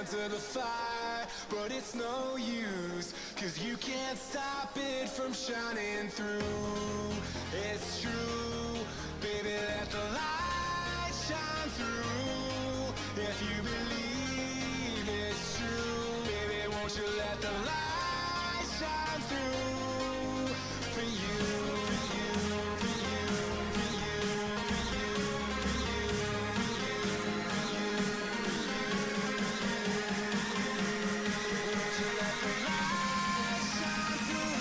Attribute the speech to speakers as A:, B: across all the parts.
A: hand to the fire, but it's no use, 'cause you can't stop it from shining through. It's true, baby, let the light shine through. If you believe it's true, baby, won't you let the light shine through for you, for you, for you, for you, for you, for you, for you, for you, won't you let the light shine through?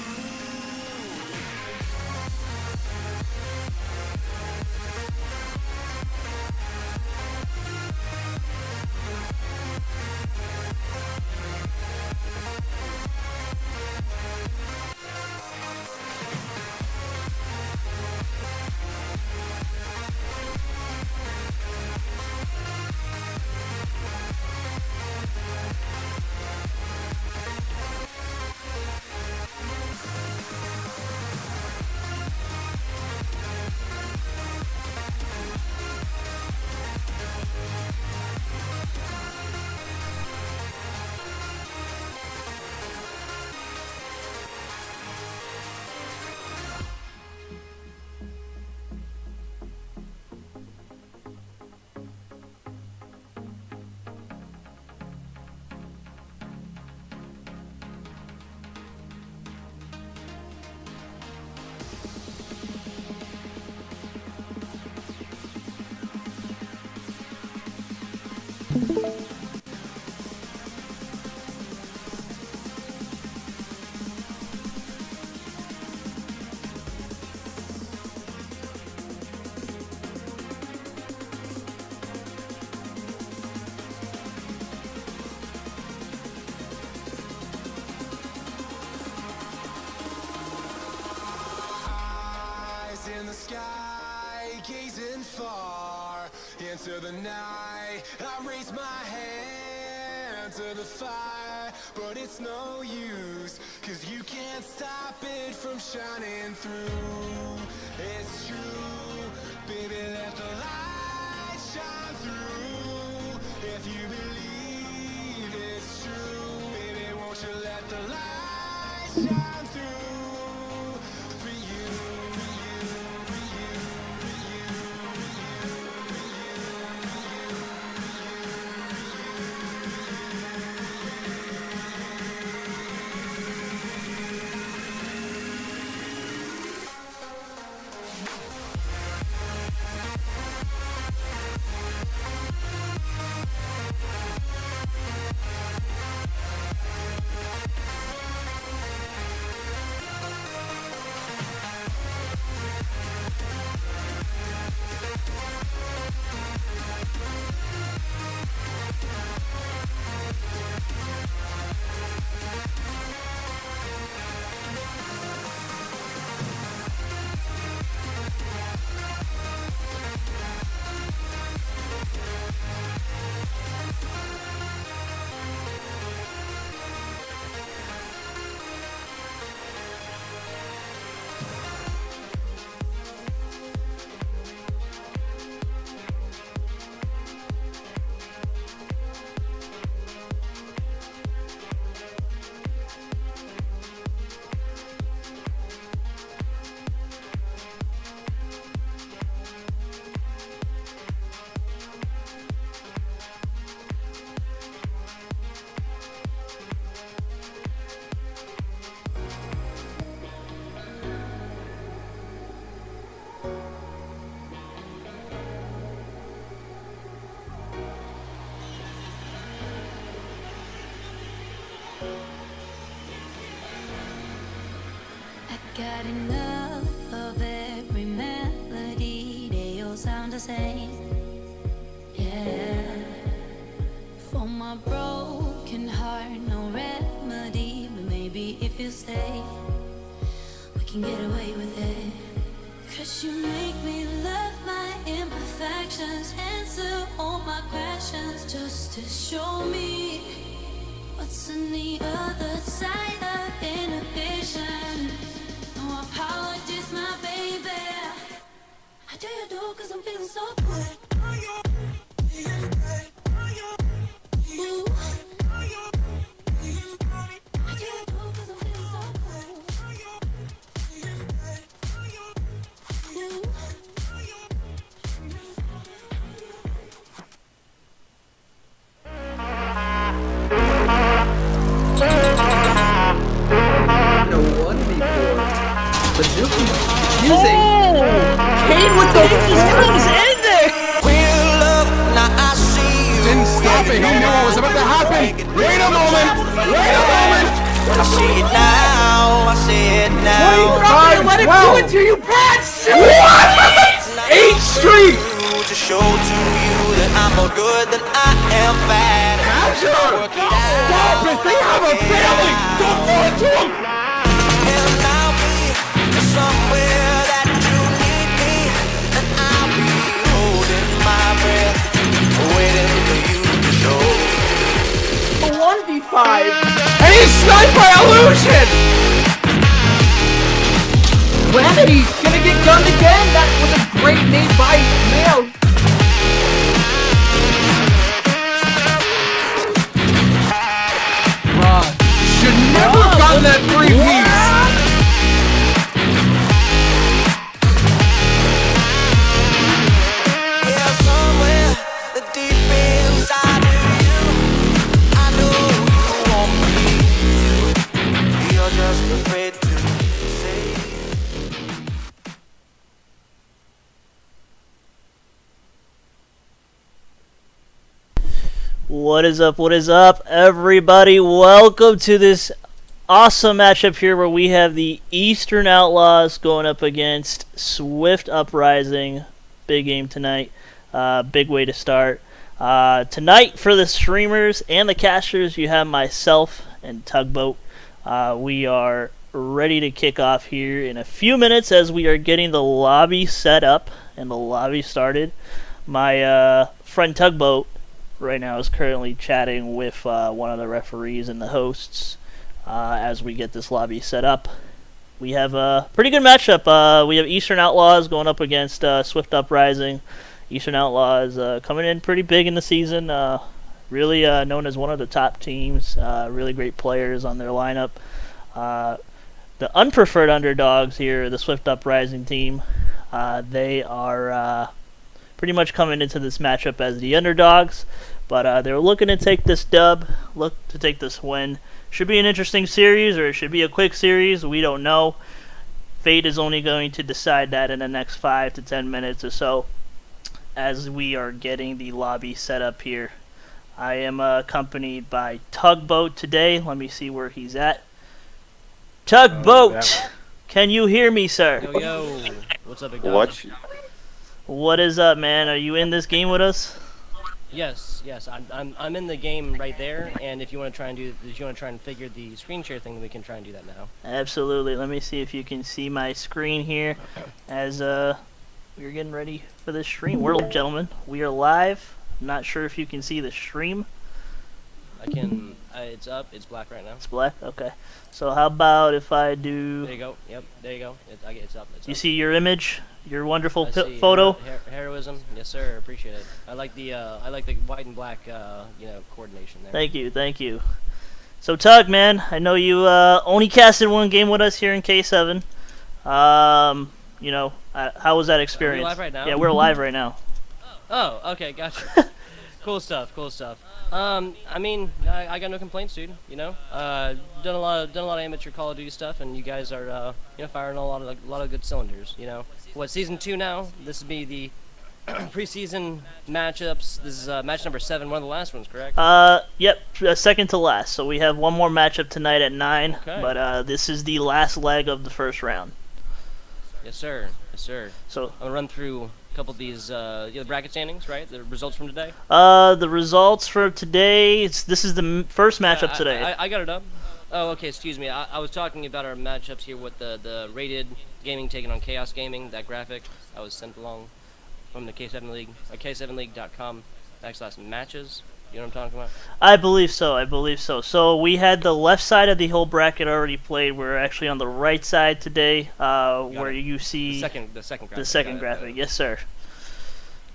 A: In the sky, gazing far into the night, I raise my hand to the fire, but it's no use, 'cause you can't stop it from shining through. It's true, baby, let the light shine through. If you believe it's true, baby, won't you let the light shine through for you, for you, for you, for you, for you, for you, for you,
B: Got enough of every melody, they all sound the same. Yeah. For my broken heart, no remedy, but maybe if you stay, we can get away with it. 'Cause you make me love my imperfections, answer all my questions, just to show me what's on the other side of inhibition. No apologies, my baby. I do you do 'cause I'm feeling so good. Ooh.
C: with the just in there.
A: Didn't stop it. He knew what was about to happen. Wait a moment. Wait a moment.
D: I see it now. I see it now.
C: Why are you not gonna let it do it to you, Pats? What?
A: 8th Street.
D: To show to you that I'm more good than I am bad.
A: Capture. Stop it. They have a family. Don't throw it to them.
D: And I'll be somewhere that you need me. And I'll be holding my breath, waiting for you to show.
C: A 1v5.
A: And he's sniped by Illusion.
C: Remedy gonna get gunned again. That was a great nade by Mail.
A: Should never have gotten that 3-piece.
D: Yeah, somewhere deep inside of you, I know you want me to. You're just afraid to say.
E: What is up, everybody? Welcome to this awesome matchup here where we have the Eastern Outlaws going up against Swift Uprising. Big game tonight. Big way to start. Tonight, for the streamers and the casters, you have myself and Tugboat. We are ready to kick off here in a few minutes as we are getting the lobby set up and the lobby started. My friend Tugboat right now is currently chatting with one of the referees and the hosts as we get this lobby set up. We have a pretty good matchup. We have Eastern Outlaws going up against Swift Uprising. Eastern Outlaws coming in pretty big in the season, really known as one of the top teams, really great players on their lineup. The unpreferred underdogs here, the Swift Uprising team, they are pretty much coming into this matchup as the underdogs. But they're looking to take this dub, look to take this win. Should be an interesting series, or it should be a quick series. We don't know. Fate is only going to decide that in the next 5 to 10 minutes or so as we are getting the lobby set up here. I am accompanied by Tugboat today. Let me see where he's at. Tugboat! Can you hear me, sir?
F: Yo, what's up, big dog?
E: What is up, man? Are you in this game with us?
F: Yes, I'm in the game right there, and if you want to try and figure the screen share thing, then we can try and do that now.
E: Absolutely. Let me see if you can see my screen here as we're getting ready for this stream. World gentlemen, we are live. I'm not sure if you can see the stream.
F: I can. It's up. It's black right now.
E: It's black. Okay. So how about if I do?
F: There you go. Yep. There you go. It's up. It's
E: You
F: up.
E: see your image, your wonderful
F: See,
E: photo.
F: Heroism. Yes, sir. Appreciate it. I like the white and black coordination there.
E: Thank you. So Tug, man, I know you only casted one game with us here in K7. How was that experience?
F: Are we live right now?
E: Yeah, we're live right now.
F: Oh, okay, gotcha. Cool stuff. I mean, I got no complaints, dude. Done a lot of amateur Call of Duty stuff, and you guys are firing a lot of good cylinders. What, season 2 now? This would be the preseason matchups. This is match number 7, one of the last ones, correct?
E: Yep, second to last. So we have one more matchup tonight at 9,
F: Okay.
E: but this is the last leg of the first round.
F: Yes, sir.
E: So
F: I'm gonna run through a couple of these the bracket standings, right? The results from today.
E: the results for today. This is the first matchup today.
F: I got it up. Oh, okay. Excuse me. I was talking about our matchups here with the rated gaming taking on Chaos Gaming. That graphic I was sent along from the K7 League, K7League.com/matches. You know what I'm talking about?
E: I believe so. So we had the left side of the whole bracket already played. We're actually on the right side today, where you see
F: the second graphic.
E: the second graphic. Yes, sir.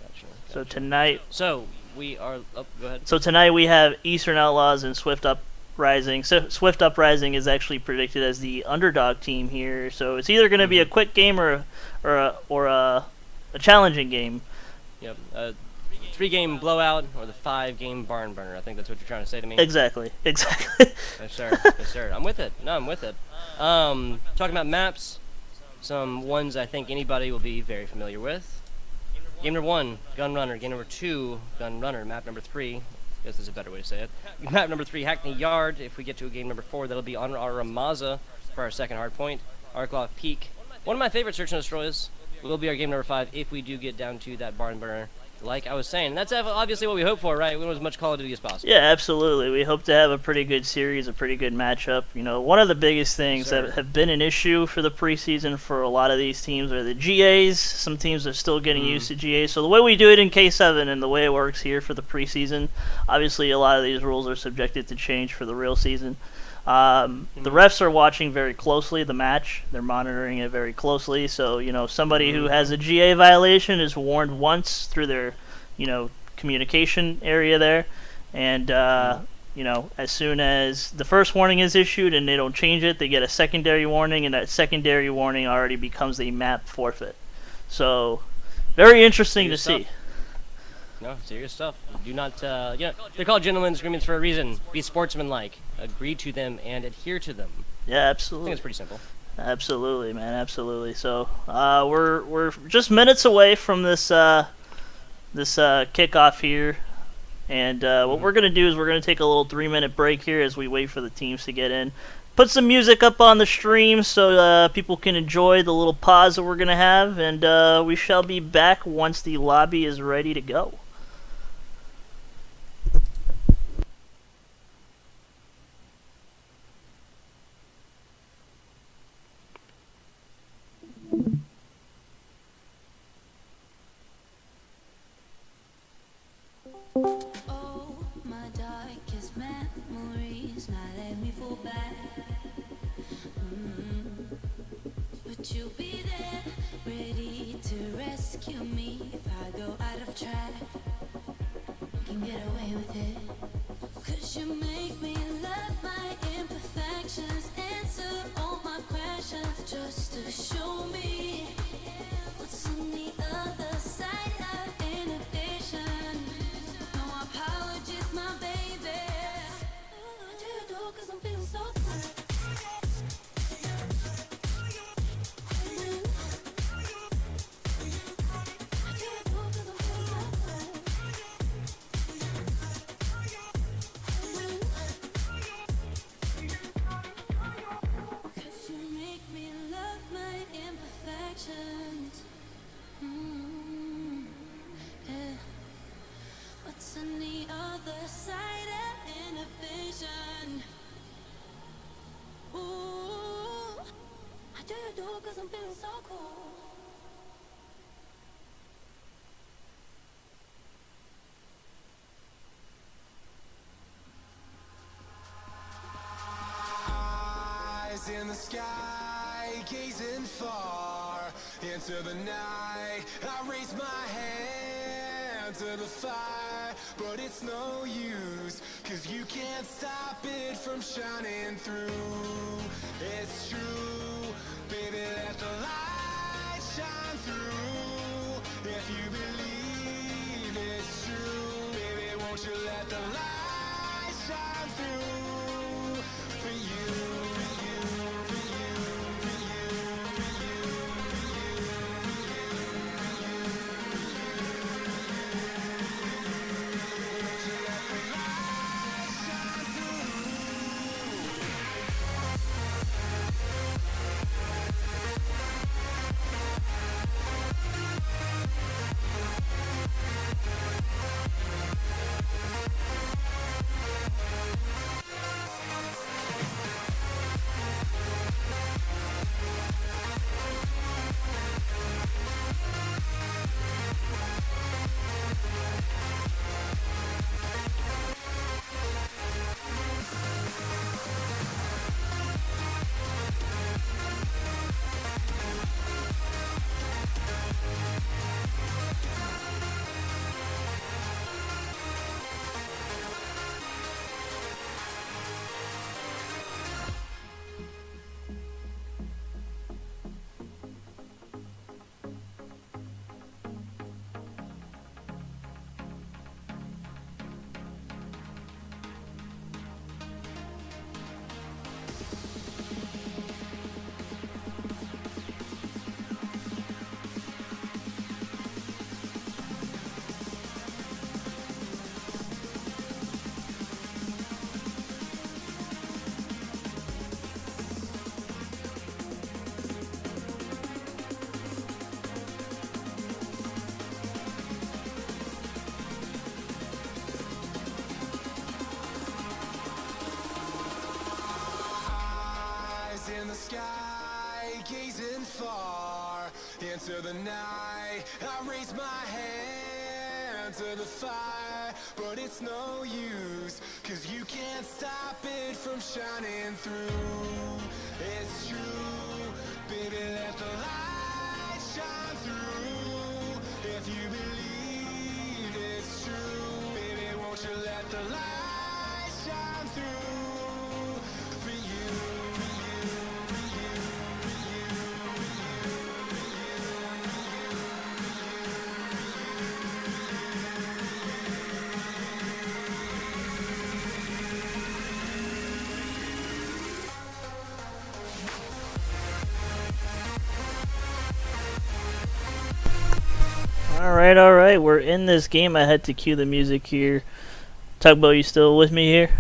F: Gotcha.
E: So tonight.
F: So we are. Oh, go ahead.
E: So tonight we have Eastern Outlaws and Swift Uprising. So Swift Uprising is actually predicted as the underdog team here. So it's either going to be a quick game or a challenging game.
F: Yep. 3-game blowout or the 5-game barn burner. I think that's what you're trying to say to me.
E: Exactly.
F: Yes, sir. I'm with it. No, I'm with it. Talking about maps. some ones I think anybody will be very familiar with. Game number 1, Gun Runner. Game number 2, Gun Runner. Map number 3, I guess there's a better way to say it. Map number 3, Hackney Yard. If we get to a game number 4, that'll be on our Ramaza for our second Hardpoint. Arklov Peak. One of my favorite search and destroys will be our game number 5 if we do get down to that barn burner. Like I was saying, that's obviously what we hope for, right? We want as much Call of Duty as possible.
E: Yeah, absolutely. We hope to have a pretty good series, a pretty good matchup. You know, one of the biggest things that have been an issue for the preseason for a lot of these teams are the GAs. Some teams are still getting used to GAs. So the way we do it in K7 and the way it works here for the preseason, obviously a lot of these rules are subjected to change for the real season. The refs are watching very closely the match. They're monitoring it very closely. So, you know, somebody who has a GA violation is warned once through their, you know, communication area there. And, you know, as soon as the first warning is issued and they don't change it, they get a secondary warning, and that secondary warning already becomes a map forfeit. So, very interesting to see.
F: No, serious stuff. Do not, they're called gentlemen's agreements for a reason. Be sportsmanlike. Agree to them and adhere to them.
E: Yeah,
F: I
E: absolutely.
F: think it's pretty simple.
E: Absolutely, man, absolutely. So, we're just minutes away from this kickoff here, and what we're gonna do is we're gonna take a little 3-minute break here as we wait for the teams to get in. Put some music up on the stream so people can enjoy the little pause that we're gonna have, and we shall be back once the lobby is ready to go.
B: Oh, my darkest memories, now let me fall back. But you'll be there, ready to rescue me if I go out of track. Can get away with it. 'Cause you make me love my imperfections, answer all my questions, just to show me what's on the other side of inhibition. No apologies, my baby. I do 'cause I'm feeling so tired. What's on the other side of inhibition? Ooh, I do 'cause I'm feeling so cool.
A: Eyes in the sky, gazing far into the night. I raise my hand to the fire, but it's no use, 'cause you can't stop it from shining through. It's true, baby, let the light shine through. If you believe it's true, baby, won't you let the light shine through for you, for you, for you, for you, for you, for you, won't you let the light shine through? sky, gazing far into the night. I raise my hand to the fire, but it's no use, 'cause you can't stop it from shining through. It's true, baby, let the light shine through. If you believe it's true, baby, won't you let the light shine through for you, for you, for you, for you, for you, for
E: All right. We're in this game. I had to cue the music here. Tugboat, you still with me here?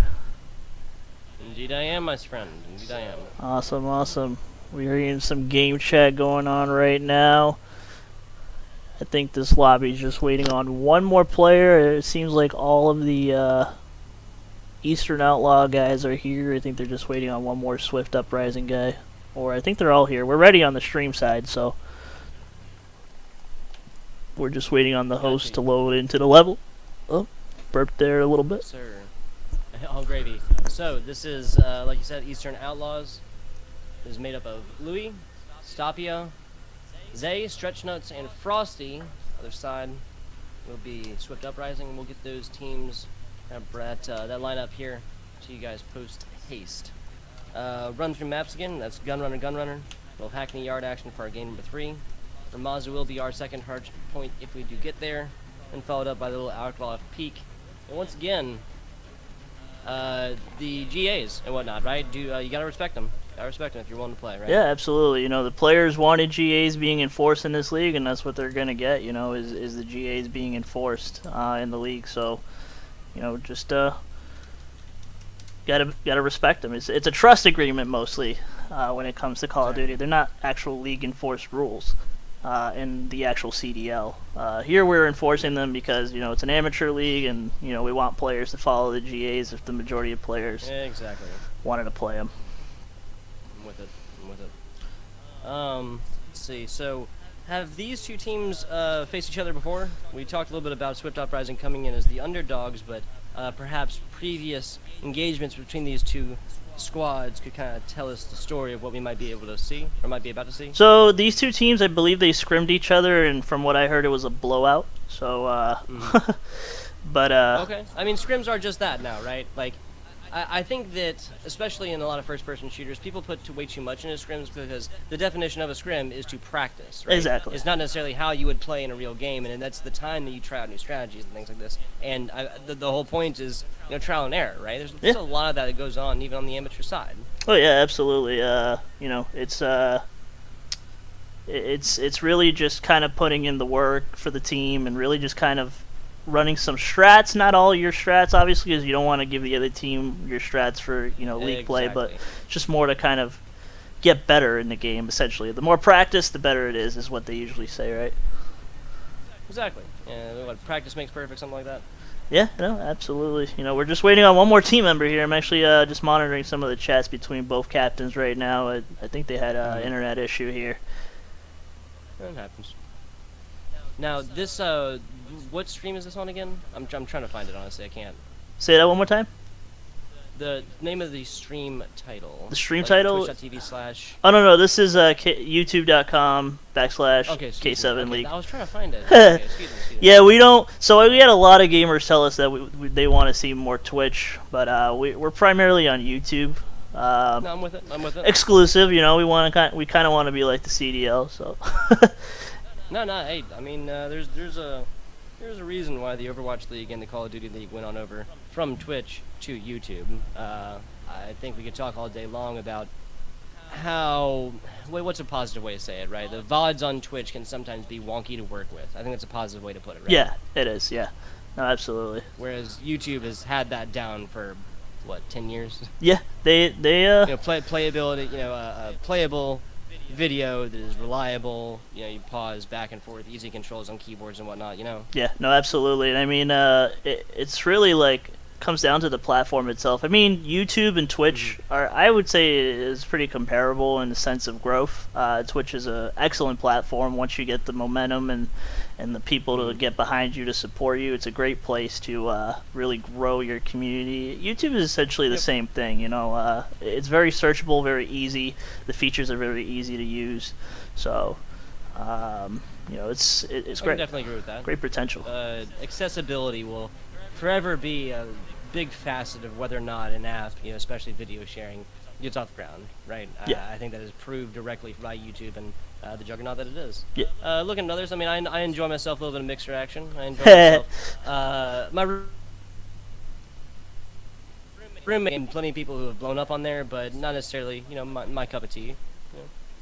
F: Indeed I am, my friend. Indeed I am.
E: Awesome. We're hearing some game chat going on right now. I think this lobby's just waiting on one more player. It seems like all of the Eastern Outlaw guys are here. I think they're just waiting on one more Swift Uprising guy. Or I think they're all here. We're ready on the stream side, so we're just waiting on the host to load into the level. Oh, burped there a little bit.
F: Sir. All gravy. So, this is, like you said, Eastern Outlaws. It is made up of Louis, Stapia, Zay, Stretchnuts, and Frosty. Other side will be Swift Uprising. We'll get those teams, that lineup here to you guys post haste. Run through maps again. That's Gunrunner. We'll Hackney Yard action for our game number 3. Ramazu will be our second Hardpoint if we do get there, and followed up by the little Outlaw Peak. And once again, the GAs and whatnot, right? You gotta respect them. Gotta respect them if you're willing to play, right?
E: Yeah, absolutely. You know, the players wanted GAs being enforced in this league, and that's what they're gonna get. You know, is the GAs being enforced in the league. So, you know, just gotta respect them. It's a trust agreement mostly when it comes to Call of Duty. They're not actual league enforced rules. In the actual CDL. Here we're enforcing them because, you know, it's an amateur league and, you know, we want players to follow the GAs if the majority of players
F: Exactly.
E: wanted to play them.
F: I'm with it. Let's see. So, have these two teams faced each other before? We talked a little bit about Swift Uprising coming in as the underdogs, but perhaps previous engagements between these two squads could kind of tell us the story of what we might be able to see, or might be about to see.
E: So these two teams, I believe they scrimmed each other, and from what I heard, it was a blowout. So, but
F: okay. I mean, scrims are just that now, right? Like, I think that, especially in a lot of first-person shooters, people put way too much into scrims because the definition of a scrim is to practice, right?
E: Exactly.
F: It's not necessarily how you would play in a real game, and that's the time that you try out new strategies and things like this. And the whole point is, you know, trial and error, right? There's a lot of that goes on, even on the amateur side.
E: Oh yeah, absolutely. You know, it's really just kind of putting in the work for the team and really just kind of running some strats, not all your strats, obviously, because you don't want to give the other team your strats for, you know, league play, but just more to kind of get better in the game, essentially. The more practice, the better it is what they usually say, right?
F: Exactly. Yeah, what, practice makes perfect, something like that.
E: Yeah, no, absolutely. You know, we're just waiting on one more team member here. I'm actually just monitoring some of the chats between both captains right now. I think they had an internet issue here.
F: That happens. Now, this, what stream is this on again? I'm trying to find it, honestly. I can't.
E: Say that one more time?
F: The name of the stream title.
E: The stream title?
F: Twitch.tv/.
E: Oh, no, this is youtube.com/K7 League.
F: I was trying to find it. Okay, excuse me.
E: Yeah, we don't. So we had a lot of gamers tell us that they want to see more Twitch, but we're primarily on YouTube.
F: No, I'm with it.
E: Exclusive, you know. We kind of want to be like the CDL, so.
F: No. Hey, I mean, there's a reason why the Overwatch League and the Call of Duty League went on over from Twitch to YouTube. I think we could talk all day long about how. What's a positive way to say it, right? The VODs on Twitch can sometimes be wonky to work with. I think that's a positive way to put it, right?
E: Yeah, it is. Yeah, no, absolutely.
F: Whereas YouTube has had that down for 10 years?
E: Yeah, they
F: you know, playability, you know, playable video that is reliable, you know, you pause back and forth, easy controls on keyboards and whatnot, you know.
E: Yeah, no, absolutely. And I mean, it's really like comes down to the platform itself. I mean, YouTube and Twitch are, I would say, is pretty comparable in the sense of growth. Twitch is an excellent platform once you get the momentum and the people to get behind you to support you. It's a great place to really grow your community. YouTube is essentially the same thing. You know, it's very searchable, very easy. The features are very easy to use. So, you know, it's
F: I
E: great.
F: can definitely agree with that.
E: Great potential.
F: Accessibility will forever be a big facet of whether or not an app, you know, especially video sharing, gets off the ground, right?
E: Yeah.
F: I think that is proved directly by YouTube and the juggernaut that it is.
E: Yeah.
F: Looking at others, I mean, I enjoy myself a little bit of mixer action. I enjoy myself. My roommate and plenty of people who have blown up on there, but not necessarily, you know, my cup of tea.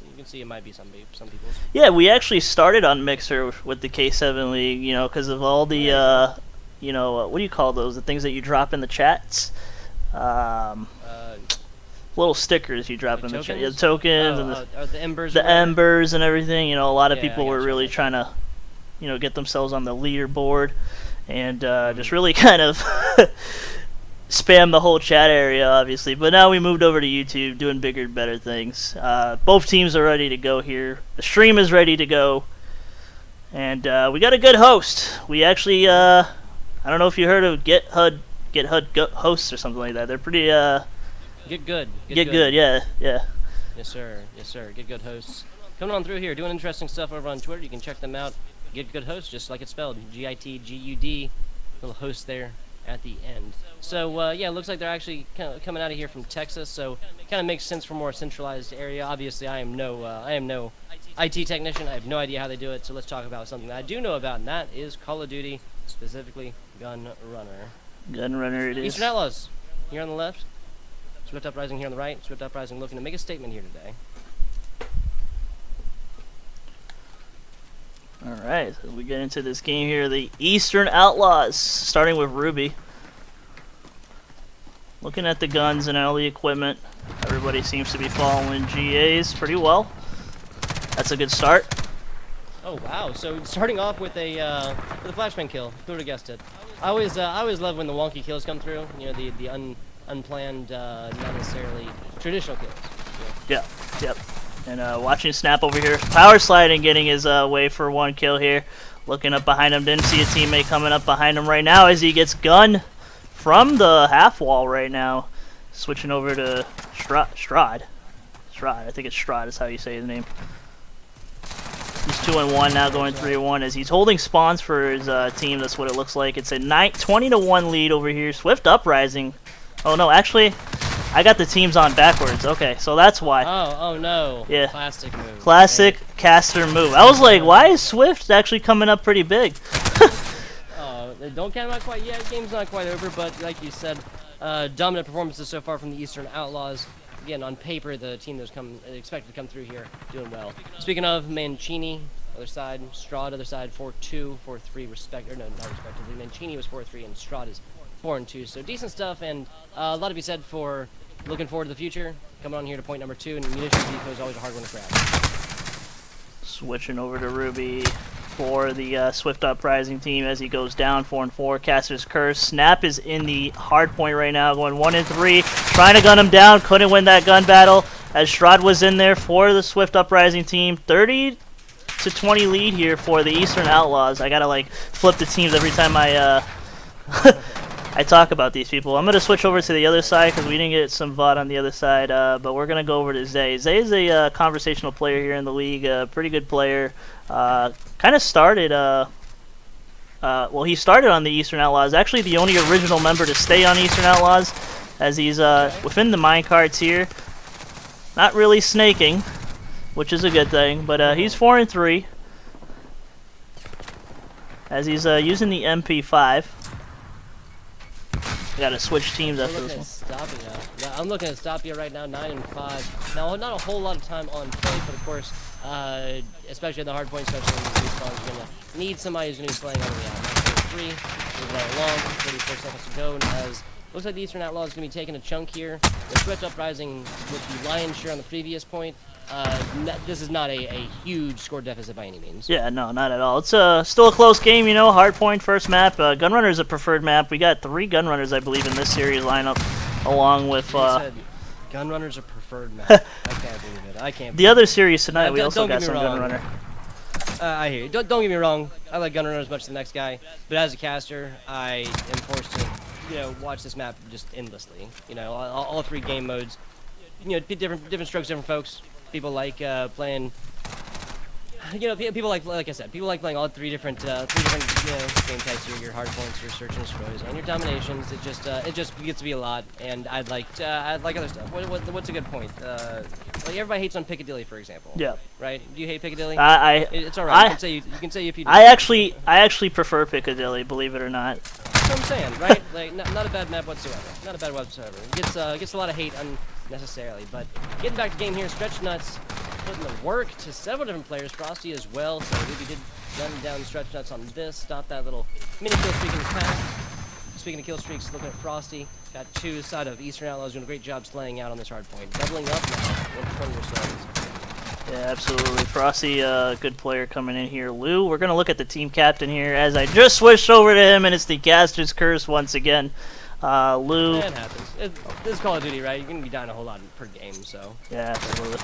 F: You can see it might be some people's.
E: Yeah, we actually started on Mixer with the K7 League, you know, because of all the, you know, what do you call those? The things that you drop in the chats? Little stickers you drop
F: Like
E: in the chat.
F: tokens?
E: Yeah, the tokens and
F: The embers.
E: the
F: or whatever?
E: embers and everything. You know, a lot of
F: Yeah,
E: people
F: I
E: were
F: gotcha,
E: really
F: gotcha.
E: trying to, you know, get themselves on the leaderboard and just really kind of spam the whole chat area, obviously. But now we moved over to YouTube, doing bigger and better things. Both teams are ready to go here. The stream is ready to go. And we got a good host. We actually, I don't know if you heard of GetHud hosts or something like that. They're pretty,
F: Get good.
E: get good, yeah.
F: Yes, sir. Get good hosts. Coming on through here, doing interesting stuff over on Twitter. You can check them out. Get good hosts, just like it's spelled. GITGUD. Little host there at the end. So yeah, it looks like they're actually kind of coming out of here from Texas. So kind of makes sense for a more centralized area. Obviously, I am no IT technician. I have no idea how they do it. So let's talk about something that I do know about, and that is Call of Duty, specifically Gun Runner.
E: Gun Runner it is.
F: Eastern Outlaws here on the left. Swift Uprising here on the right. Swift Uprising looking to make a statement here today.
E: Alright, so we get into this game here. The Eastern Outlaws, starting with Ruby. Looking at the guns and all the equipment, everybody seems to be following GAs pretty well. That's a good start.
F: Oh wow! So starting off with a with a flashbang kill. Who would have guessed it? I always love when the wonky kills come through. You know, the unplanned, not necessarily traditional kills.
E: Yep. And watching Snap over here, power sliding, getting his way for one kill here. Looking up behind him, didn't see a teammate coming up behind him right now as he gets gunned from the half wall right now. Switching over to Strad. I think it's Strad is how you say his name. He's 2-1 now, going 3-1 as he's holding spawns for his team. That's what it looks like. It's a 20-1 lead over here. Swift Uprising. Oh no, actually, I got the teams on backwards. Okay, so that's why.
F: Oh no.
E: Yeah.
F: Classic move.
E: Classic caster move. I was like, why is Swift actually coming up pretty big?
F: Don't count them out quite yet. Game's not quite over, but like you said, dominant performances so far from the Eastern Outlaws. Again, on paper, the team that's expected to come through here doing well. Speaking of, Mancini, other side, Strahd, other side, 4-2, 4-3, respectively. Mancini was 4-3, and Strahd is 4-2. So decent stuff, and a lot to be said for looking forward to the future. Coming on here to point number 2, and munitions depot is always a hard one to grab.
E: Switching over to Ruby for the Swift Uprising team as he goes down 4-4. Caster's Curse. Snap is in the Hardpoint right now, going 1-3. Trying to gun him down. Couldn't win that gun battle as Strahd was in there for the Swift Uprising team. 30-20 lead here for the Eastern Outlaws. I gotta like flip the teams every time I I talk about these people. I'm gonna switch over to the other side because we didn't get some VOD on the other side, but we're gonna go over to Zay. Zay is a conversational player here in the league, a pretty good player. Kind of started, well, he started on the Eastern Outlaws. Actually, the only original member to stay on Eastern Outlaws, as he's within the minecarts here. Not really snaking, which is a good thing, but he's 4-3. As he's using the MP5. Gotta switch teams after this one.
F: I'm looking at Stapia right now, 9-5. Now, not a whole lot of time on play, but of course, especially in the hard point, especially in the respawns, you're gonna need somebody who's gonna be playing on the 3. Move right along, 34 seconds to go, and as looks like the Eastern Outlaws is gonna be taking a chunk here. The Swift Uprising with the lion's share on the previous point. this is not a huge score deficit by any means.
E: Yeah, no, not at all. It's still a close game, you know. Hardpoint first map. Gunrunner is a preferred map. We got 3 Gunrunners, I believe, in this series lineup, along with.
F: Gunrunner's a preferred map. I can't believe it. I can't.
E: The other series tonight, we also
F: don't
E: got
F: get me
E: some
F: wrong.
E: Gunrunner.
F: I hear you. Don't get me wrong. I like Gunrunner as much as the next guy, but as a caster, I am forced to, watch this map just endlessly. All 3 game modes. Different strokes, different folks. People like playing. People like I said, people like playing all 3 different game types here. Your hardpoints, your search and destroys, and your dominations. It just gets to be a lot, and I'd like other stuff. What's a good point? Like everybody hates on Piccadilly, for example.
E: Yeah.
F: Right? Do you hate Piccadilly?
E: It's
F: all right. You can say if you do.
E: I actually prefer Piccadilly, believe it or not.
F: That's what I'm saying, right? Like not a bad map whatsoever. Not a bad whatsoever. It gets a lot of hate unnecessarily, but getting back to game here, Stretch Nuts putting the work to several different players, Frosty as well, so Ruby did run down Stretch Nuts on this, stop that little mini kill streak in the pack. Speaking of kill streaks, looking at Frosty, got 2 side of Eastern Outlaws doing a great job slaying out on this hard point. Doubling up now, 120 or so.
E: Yeah, absolutely. Frosty, good player coming in here. Lou, we're going to look at the team captain here as I just switched over to him, and it's the Caster's Curse once again. Lou.
F: That happens. This is Call of Duty, right? You're going to be dying a whole lot per game, so.
E: Yeah, absolutely.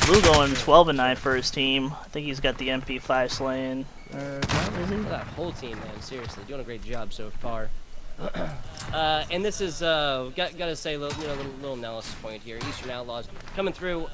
E: Lou going 12-9 for his team. I think he's got the MP5 slaying. Is he?
F: That whole team, man, seriously, doing a great job so far. And this is gotta say, little analysis point here. Eastern Outlaws coming through.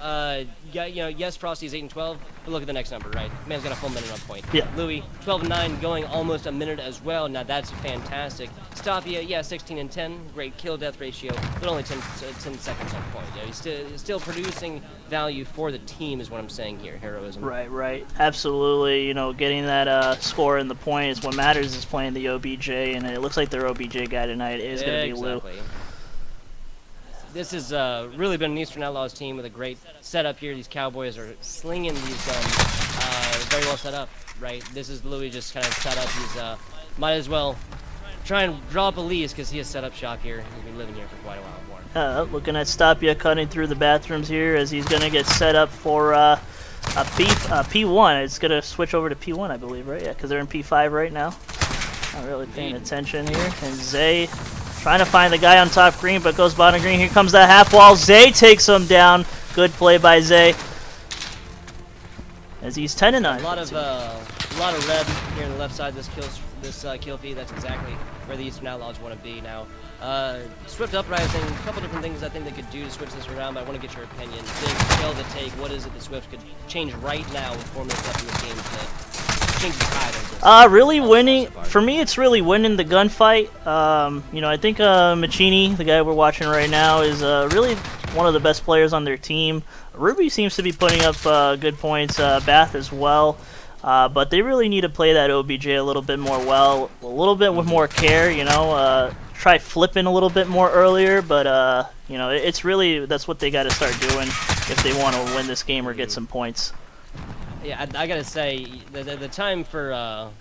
F: Yes, Frosty's 8-12, but look at the next number, right? Man's got a full minute on point.
E: Yeah.
F: Louis 12-9, going almost a minute as well. Now that's fantastic. Stopia, 16-10, great kill death ratio, but only 10 seconds on point. He's still producing value for the team, is what I'm saying here. Heroism.
E: Right. Absolutely. Getting that score in the point is what matters. Is playing the OBJ, and it looks like their OBJ guy tonight is going to be Lou.
F: This has really been an Eastern Outlaws team with a great setup here. These Cowboys are slinging these guns very well set up, right? This is Louis just kind of set up. He's might as well try and draw up a lease because he has set up shop here. He's been living here for quite a while more.
E: Looking at Stopia cutting through the bathrooms here as he's going to get set up for a P1. It's going to switch over to P1, I believe, right? Yeah, because they're in P5 right now. Not really paying attention here. And Zay trying to find the guy on top green, but goes bottom green. Here comes that half wall. Zay takes him down. Good play by Zay. As he's 10-9.
F: A lot of red here on the left side. This kill feed. That's exactly where the Eastern Outlaws want to be now. Swift Uprising. A couple different things I think they could do to switch this around. But I want to get your opinion. Big fail to take. What is it that Swift could change right now with 4 minutes left in this game to change the tide of this?
E: Really winning. For me, it's really winning the gunfight. I think Machini, the guy we're watching right now, is really one of the best players on their team. Ruby seems to be putting up good points. Bath as well. But they really need to play that OBJ a little bit more well, a little bit with more care, try flipping a little bit more earlier, but, it's really, that's what they got to start doing if they want to win this game or get some points.
F: Yeah, I gotta say, the time for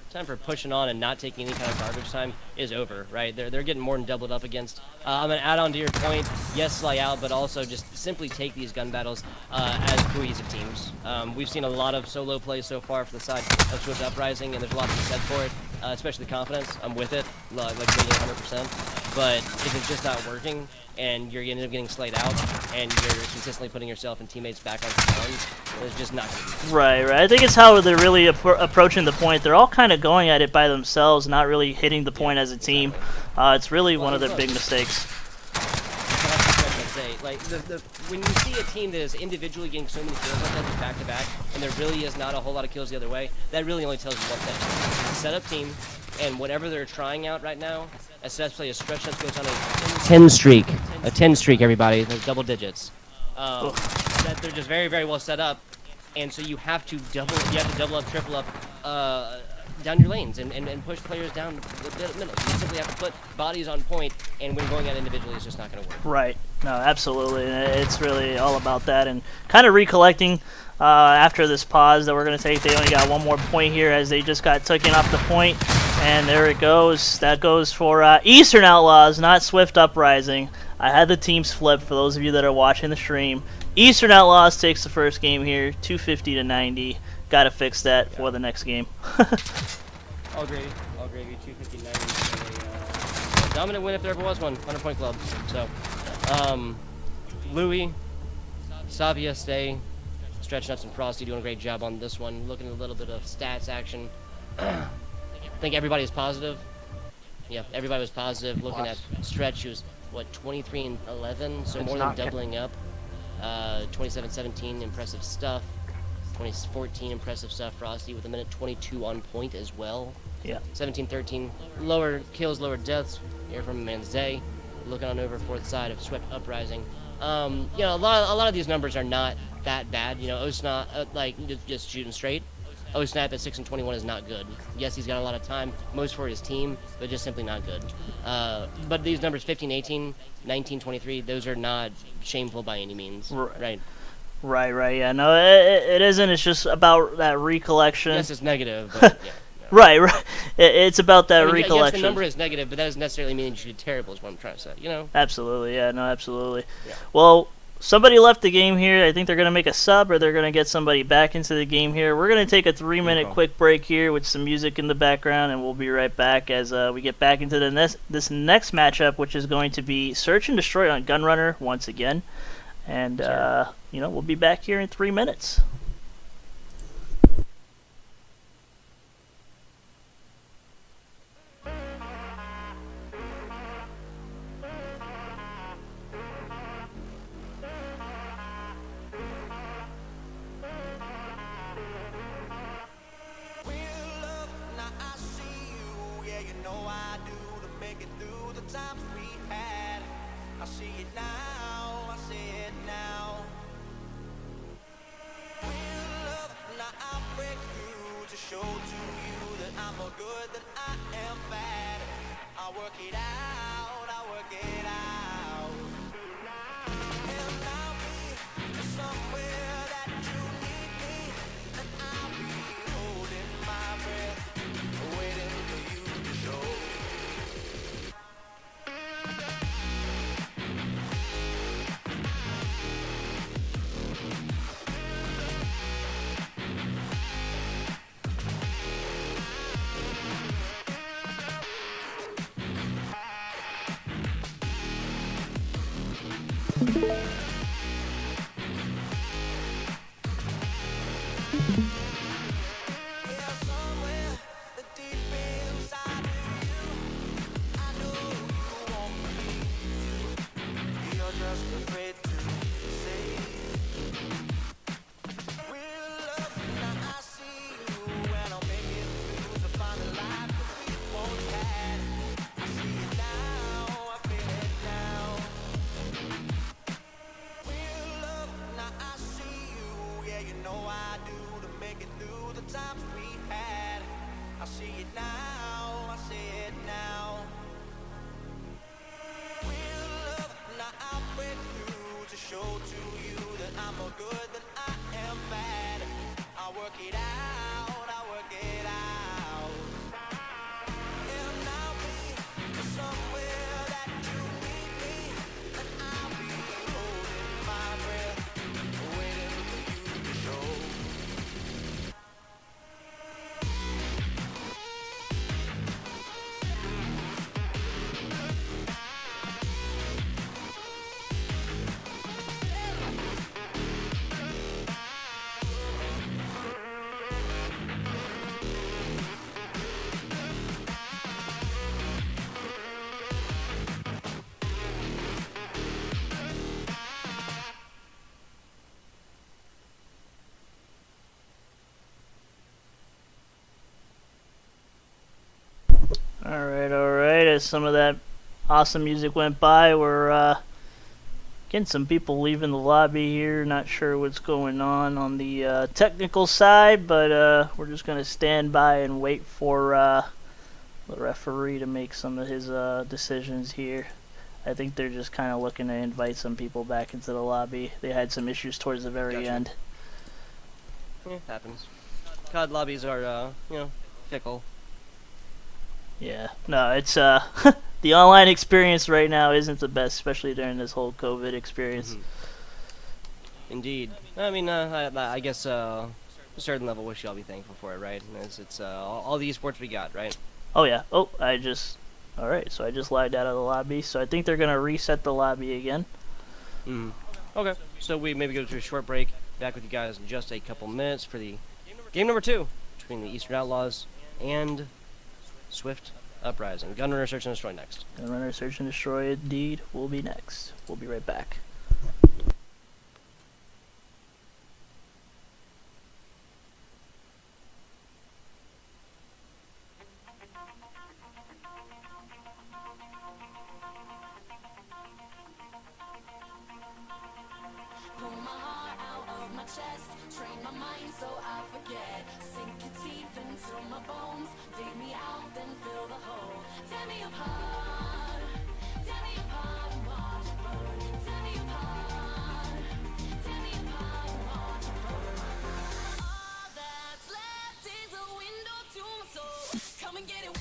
F: pushing on and not taking any kind of garbage time is over, right? They're getting more than doubled up against. I'm gonna add on to your point. Yes, slay out, but also just simply take these gun battles as cohesive teams. We've seen a lot of solo plays so far for the side of Swift Uprising, and there's a lot to be said for it, especially the confidence. I'm with it, like really 100%. But if it's just not working, and you're end up getting slayed out, and you're consistently putting yourself and teammates back on guns, it's just not going to be.
E: Right. I think it's how they're really approaching the point. They're all kind of going at it by themselves, not really hitting the point as a team. It's really one of their big mistakes.
F: Like when you see a team that is individually getting so many kills like that just back to back, and there really is not a whole lot of kills the other way, that really only tells you one thing. It's a setup team, and whatever they're trying out right now, especially a stretch that goes on a 10 streak. A 10 streak, everybody. Those double digits. That they're just very, very well set up, and so you have to double up, triple up, down your lanes and push players down the middle. You simply have to put bodies on point, and when going out individually, it's just not going to work.
E: Right. No, absolutely. It's really all about that, and kind of recollecting after this pause that we're going to take. They only got one more point here as they just got taken off the point, and there it goes. That goes for Eastern Outlaws, not Swift Uprising. I had the teams flip for those of you that are watching the stream. Eastern Outlaws takes the first game here, 250 to 90. Got to fix that for the next game.
F: All gravy. 259. Dominant win if there ever was one. 100-point club. So, Louis, Savia, Stay, Stretch Nuts, and Frosty doing a great job on this one. Looking at a little bit of stats action. I think everybody is positive. Yeah, everybody was positive. Looking at Stretch, he was, what, 23 and 11, so more than doubling up. 27-17, impressive stuff. 2014, impressive stuff. Frosty with a minute 22 on point as well.
E: Yeah.
F: 17-13, lower kills, lower deaths. Here from Man's Day. Looking on over fourth side of Swift Uprising. A lot of these numbers are not that bad. Osnap, just shooting straight. Osnap at 6 and 21 is not good. Yes, he's got a lot of time, most for his team, but just simply not good. But these numbers, 15-18, 19-23, those are not shameful by any means. Right.
E: Right. Yeah. No, it isn't. It's just about that recollection.
F: Yes, it's negative, but yeah.
E: Right. It's about that recollection.
F: Yes, the number is negative, but that doesn't necessarily mean you should be terrible, is what I'm trying to say,
E: Absolutely, yeah, no, absolutely.
F: Yeah.
E: Well, somebody left the game here. I think they're going to make a sub, or they're going to get somebody back into the game here. We're going to take a 3-minute quick break here with some music in the background, and we'll be right back as we get back into this next matchup, which is going to be Search and Destroy on Gunrunner once again. And, we'll be back here in 3 minutes. Alright, as some of that awesome music went by, we're getting some people leaving the lobby here. Not sure what's going on the technical side, but we're just going to stand by and wait for the referee to make some of his decisions here. I think they're just kind of looking to invite some people back into the lobby. They had some issues towards the very end.
F: Yeah, happens. COD lobbies are, fickle.
E: Yeah, no, it's the online experience right now isn't the best, especially during this whole COVID experience.
F: Indeed. I mean, I guess a certain level we should all be thankful for it, right? It's all the esports we got, right?
E: Oh yeah. Oh, all right. So I just lagged out of the lobby. So I think they're gonna reset the lobby again.
F: Okay. So we maybe go to a short break. Back with you guys in just a couple minutes for the game number 2 between the Eastern Outlaws and Swift Uprising. Gunrunner Search and Destroy next.
E: Gunrunner Search and Destroy indeed will be next. We'll be right back.
B: Pull my heart out of my chest, train my mind so I forget. Sink your teeth into my bones, dig me out, then fill the hole. Tear me apart and watch it burn. Tear me apart and watch it burn. All that's left is a window to my soul. Come and get it.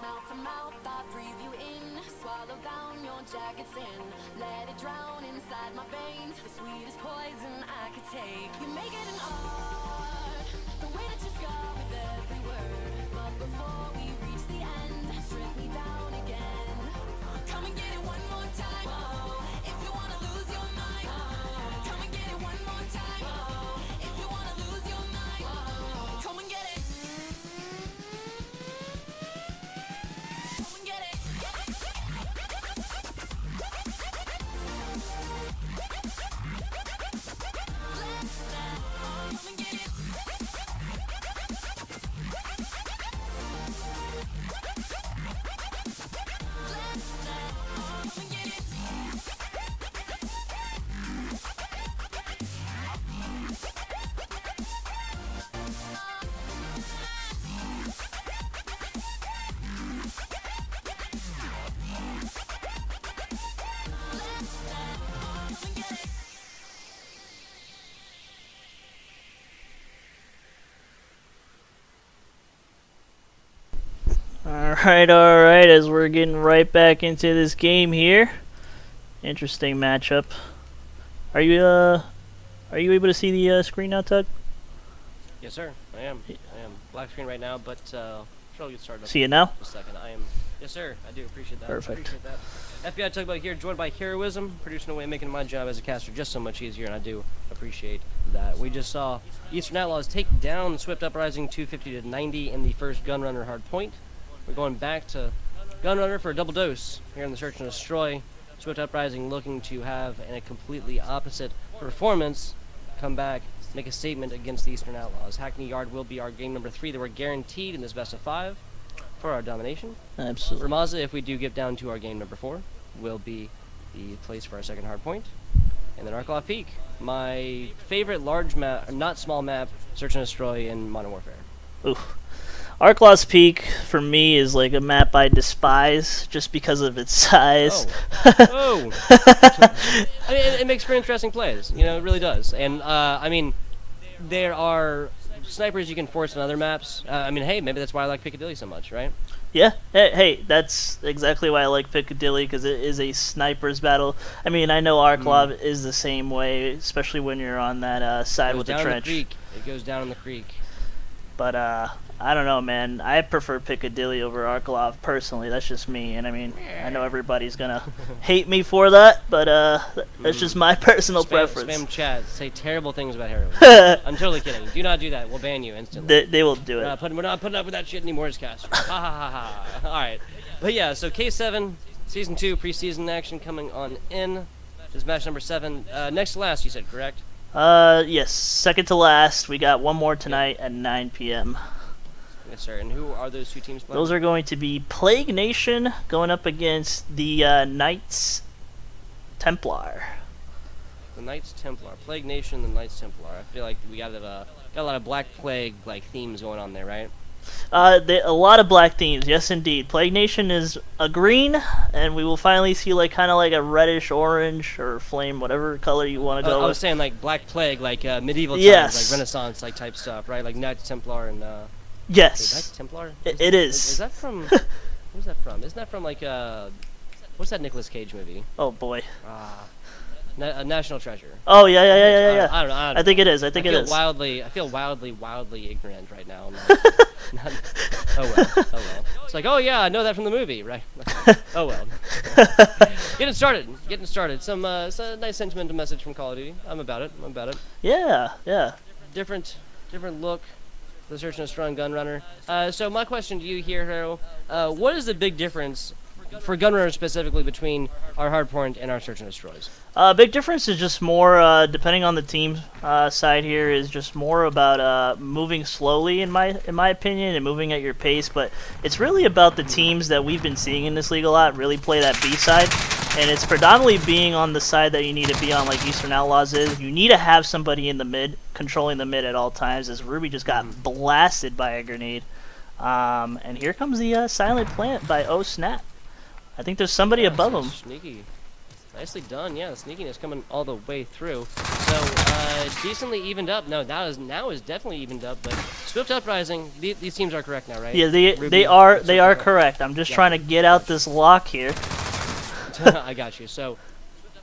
B: Mouth to mouth, I breathe you in. Swallow down your jagged sin. Let it drown inside my veins. The sweetest poison I could take. You make it an art. The way that you scar with every word. But before we reach the end, strip me down again. Come and get it one more time. If you wanna lose your mind. Come and get it one more time. If you wanna lose your mind. Come and get it.
E: All right, as we're getting right back into this game here. Interesting matchup. Are you able to see the screen now, Tug?
F: Yes, sir. I am. Black screen right now, but sure I'll get started.
E: See it now?
F: In a second. I am. Yes, sir. I do appreciate that.
E: Perfect.
F: I appreciate that. FBI Tugboat here, joined by Heroism, producing away, making my job as a caster just so much easier, and I do appreciate that. We just saw Eastern Outlaws take down Swift Uprising 250 to 90 in the first Gunrunner Hardpoint. We're going back to Gunrunner for a double dose here in the Search and Destroy. Swift Uprising looking to have a completely opposite performance come back, make a statement against the Eastern Outlaws. Hackney Yard will be our game number 3 that we're guaranteed in this best of 5 for our domination.
E: Absolutely.
F: Ramaza, if we do get down to our game number 4, will be the place for our second hard point. And then Arklaw Peak, my favorite large map, not small map, Search and Destroy in Modern Warfare.
E: Oof. Arklaw's Peak for me is like a map I despise just because of its size.
F: Oh. I mean, it makes for interesting plays. You know, it really does. And I mean, there are snipers you can force on other maps. I mean, hey, maybe that's why I like Piccadilly so much, right?
E: Yeah, hey, that's exactly why I like Piccadilly, because it is a sniper's battle. I mean, I know Arklaw is the same way, especially when you're on that side with the trench.
F: It goes down in the creek.
E: But I don't know, man. I prefer Piccadilly over Arklaw personally. That's just me, and I mean, I know everybody's gonna hate me for that, but that's just my personal preference.
F: Spam chat, say terrible things about heroin. I'm totally kidding. Do not do that. We'll ban you instantly.
E: They will do it.
F: We're not putting up with that shit anymore as cast. Ha ha ha ha. All right, but yeah. So K7 Season 2 preseason action coming on in. This is match number 7. Next to last, you said, correct?
E: Yes, second to last. We got one more tonight at 9 p.m.
F: Yes, sir. And who are those two teams playing?
E: Those are going to be Plague Nation going up against the Knights Templar.
F: The Knights Templar. Plague Nation, the Knights Templar. I feel like we got a lot of Black Plague like themes going on there, right?
E: A lot of black themes, yes indeed. Plague Nation is a green, and we will finally see like kind of like a reddish orange or flame, whatever color you want to go with.
F: I was saying like Black Plague, like medieval times,
E: yes,
F: like Renaissance like type stuff, right? Like Knights Templar and
E: yes,
F: Knights Templar.
E: It is.
F: Is that from? Where's that from? Isn't that from like what's that Nicolas Cage movie?
E: Oh boy.
F: National Treasure.
E: Oh yeah.
F: I don't know.
E: I think it is. I think it is.
F: I feel wildly ignorant right now. Oh well. It's like, oh yeah, I know that from the movie, right? Oh well. Getting started. Some nice sentimental message from Call of Duty. I'm about it.
E: Yeah.
F: Different look. The Search and Destroy Gunrunner. So my question to you here, Hero, what is the big difference for Gunrunner specifically between our Hardpoint and our Search and Destroys?
E: Big difference is just more, depending on the team side here, is just more about moving slowly, in my opinion, and moving at your pace. But it's really about the teams that we've been seeing in this league a lot really play that B side, and it's predominantly being on the side that you need to be on, like Eastern Outlaws is. You need to have somebody in the mid, controlling the mid at all times, as Ruby just got blasted by a grenade. And here comes the silent plant by Oh Snap. I think there's somebody above him.
F: Sneaky. Nicely done. Yeah, the sneakiness coming all the way through. So, decently evened up. No, now is definitely evened up, but Swift Uprising, these teams are correct now, right?
E: Yeah, they are correct. I'm just trying to get out this lock here.
F: I got you. So,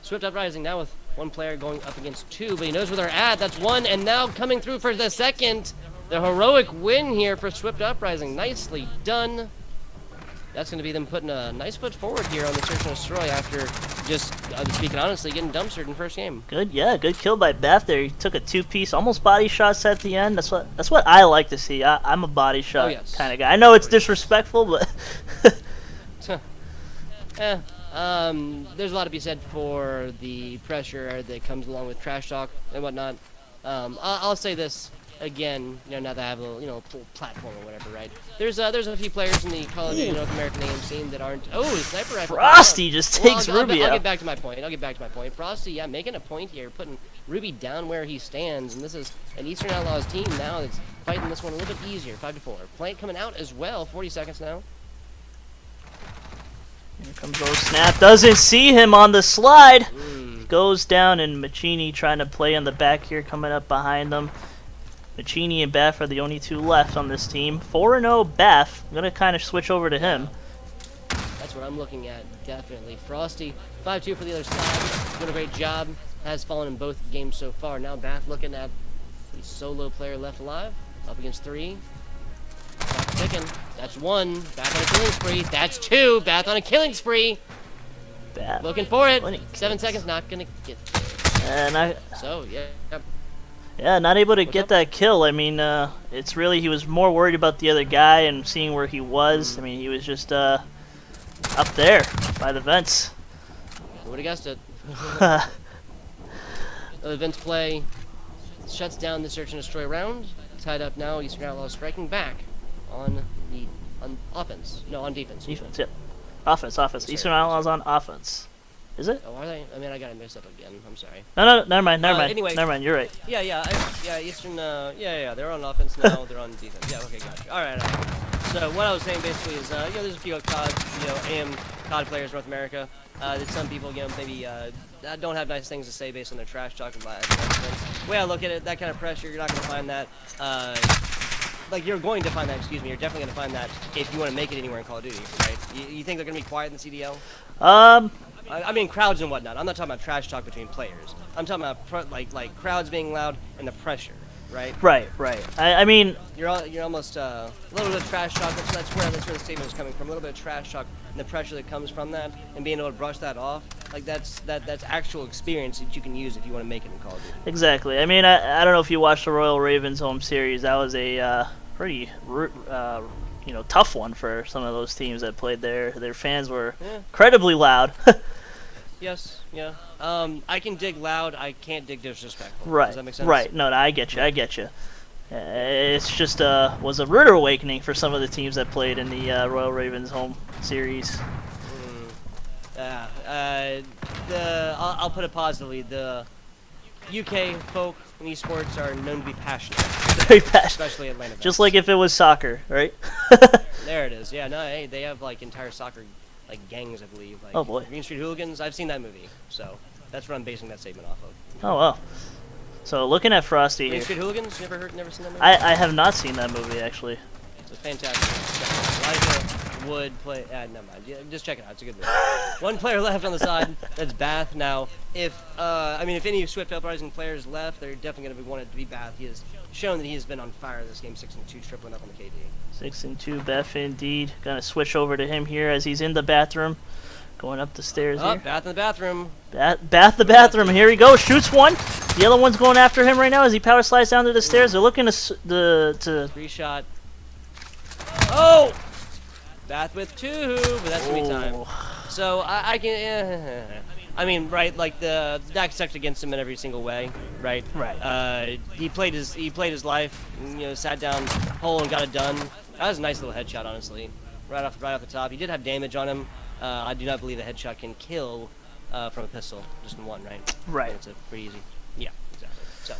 F: Swift Uprising now with one player going up against two, but he knows where they're at. That's one, and now coming through for the second. The heroic win here for Swift Uprising. Nicely done. That's going to be them putting a nice foot forward here on the Search and Destroy after just, speaking honestly, getting dumpstered in first game.
E: Good kill by Beth there. He took a two-piece, almost body shots at the end. That's what I like to see. I'm a body shot kind of guy. I know it's disrespectful, but there's a lot to be said for the pressure that comes along with trash talk and whatnot. I'll say this. Again, now that I have a little, platform or whatever, right? There's a few players in the Call of Duty North American AM scene that aren't. Oh, sniper rifle. Frosty just takes Ruby out.
F: I'll get back to my point. Frosty, yeah, making a point here, putting Ruby down where he stands, and this is an Eastern Outlaws team now that's fighting this one a little bit easier, 5-4. Plant coming out as well, 40 seconds now.
E: Here comes old Snap. Doesn't see him on the slide. Goes down, and Machini trying to play on the back here, coming up behind them. Machini and Bath are the only two left on this team. 4-0 Bath. I'm going to kind of switch over to him.
F: That's what I'm looking at, definitely. Frosty, 5-2 for the other side. Doing a great job. Has fallen in both games so far. Now Bath looking at the solo player left alive. Up against 3. Bath ticking. That's 1. Bath on a killing spree. That's 2. Bath on a killing spree.
E: Bath.
F: Looking for it. 7 seconds. Not going to get
E: and
F: So, yeah.
E: Yeah, not able to get that kill. I mean, it's really, he was more worried about the other guy and seeing where he was. I mean, he was just up there by the vents.
F: Who would have guessed it? The vents play. shuts down the search and destroy round. Tied up now. Eastern Outlaws striking back on offense. No, on defense.
E: Defense, yep. Offense.
F: Sorry,
E: Eastern Outlaws on offense. Is it?
F: Oh, are they? I mean, I got it mixed up again. I'm sorry.
E: No, never mind.
F: Anyway.
E: Never mind. You're right.
F: Yeah. Eastern. Yeah. They're on offense now. They're on defense. Yeah. Okay. Gotcha. All right. So what I was saying basically is, there's a few COD, AM COD players in North America. That some people, maybe don't have nice things to say based on their trash talk about. The way I look at it, that kind of pressure, you're not going to find that. You're going to find that. Excuse me. You're definitely going to find that if you want to make it anywhere in Call of Duty, right? You think they're going to be quiet in the CDL? I mean crowds and whatnot. I'm not talking about trash talk between players. I'm talking about like crowds being loud and the pressure, right?
E: Right. I mean,
F: you're almost a little bit of trash talk. That's where the statement is coming from. A little bit of trash talk and the pressure that comes from that, and being able to brush that off. Like that's actual experience that you can use if you want to make it in Call of Duty.
E: exactly. I mean, I don't know if you watched the Royal Ravens home series. That was a pretty tough one for some of those teams that played there. Their fans were incredibly loud.
F: Yes, yeah. I can dig loud. I can't dig disrespectful.
E: Right.
F: Does that make sense?
E: Right. No, I get you. It's just was a rude awakening for some of the teams that played in the Royal Ravens home series.
F: I'll put it positively. The UK folk in esports are known to be passionate.
E: Very passionate.
F: Especially Atlanta.
E: Just like if it was soccer, right?
F: There it is. Yeah. No. Hey, they have entire soccer gangs, I believe.
E: Oh boy.
F: Green Street Hooligans. I've seen that movie, so that's what I'm basing that statement off of.
E: Oh well. So looking at Frosty
F: Green
E: here.
F: Street Hooligans. Never seen that movie.
E: I have not seen that movie actually.
F: It's a fantastic movie. Elijah Wood play. Never mind. Yeah, just check it out. It's a good movie. One player left on the side. That's Bath. Now, if any Swift Uprising players left, they're definitely going to be wanted to be Bath. He has shown that he has been on fire this game. 6-2, tripling up on the KD.
E: 6-2, Beth indeed. Gonna switch over to him here as he's in the bathroom, going up the stairs here.
F: Bath in the bathroom.
E: Bath the bathroom. Here he goes. Shoots one. The other one's going after him right now as he power slides down to the stairs. They're looking to
F: 3-shot. Oh! Bath with 2, but that's gonna be time. So I can. I mean, right? Like the deck sucked against him in every single way, right?
E: Right.
F: He played his life. Sat down, hole, and got it done. That was a nice little headshot, honestly. Right off the top. He did have damage on him. I do not believe a headshot can kill from a pistol, just in one, right?
E: Right.
F: It's pretty easy. Yeah, exactly. So.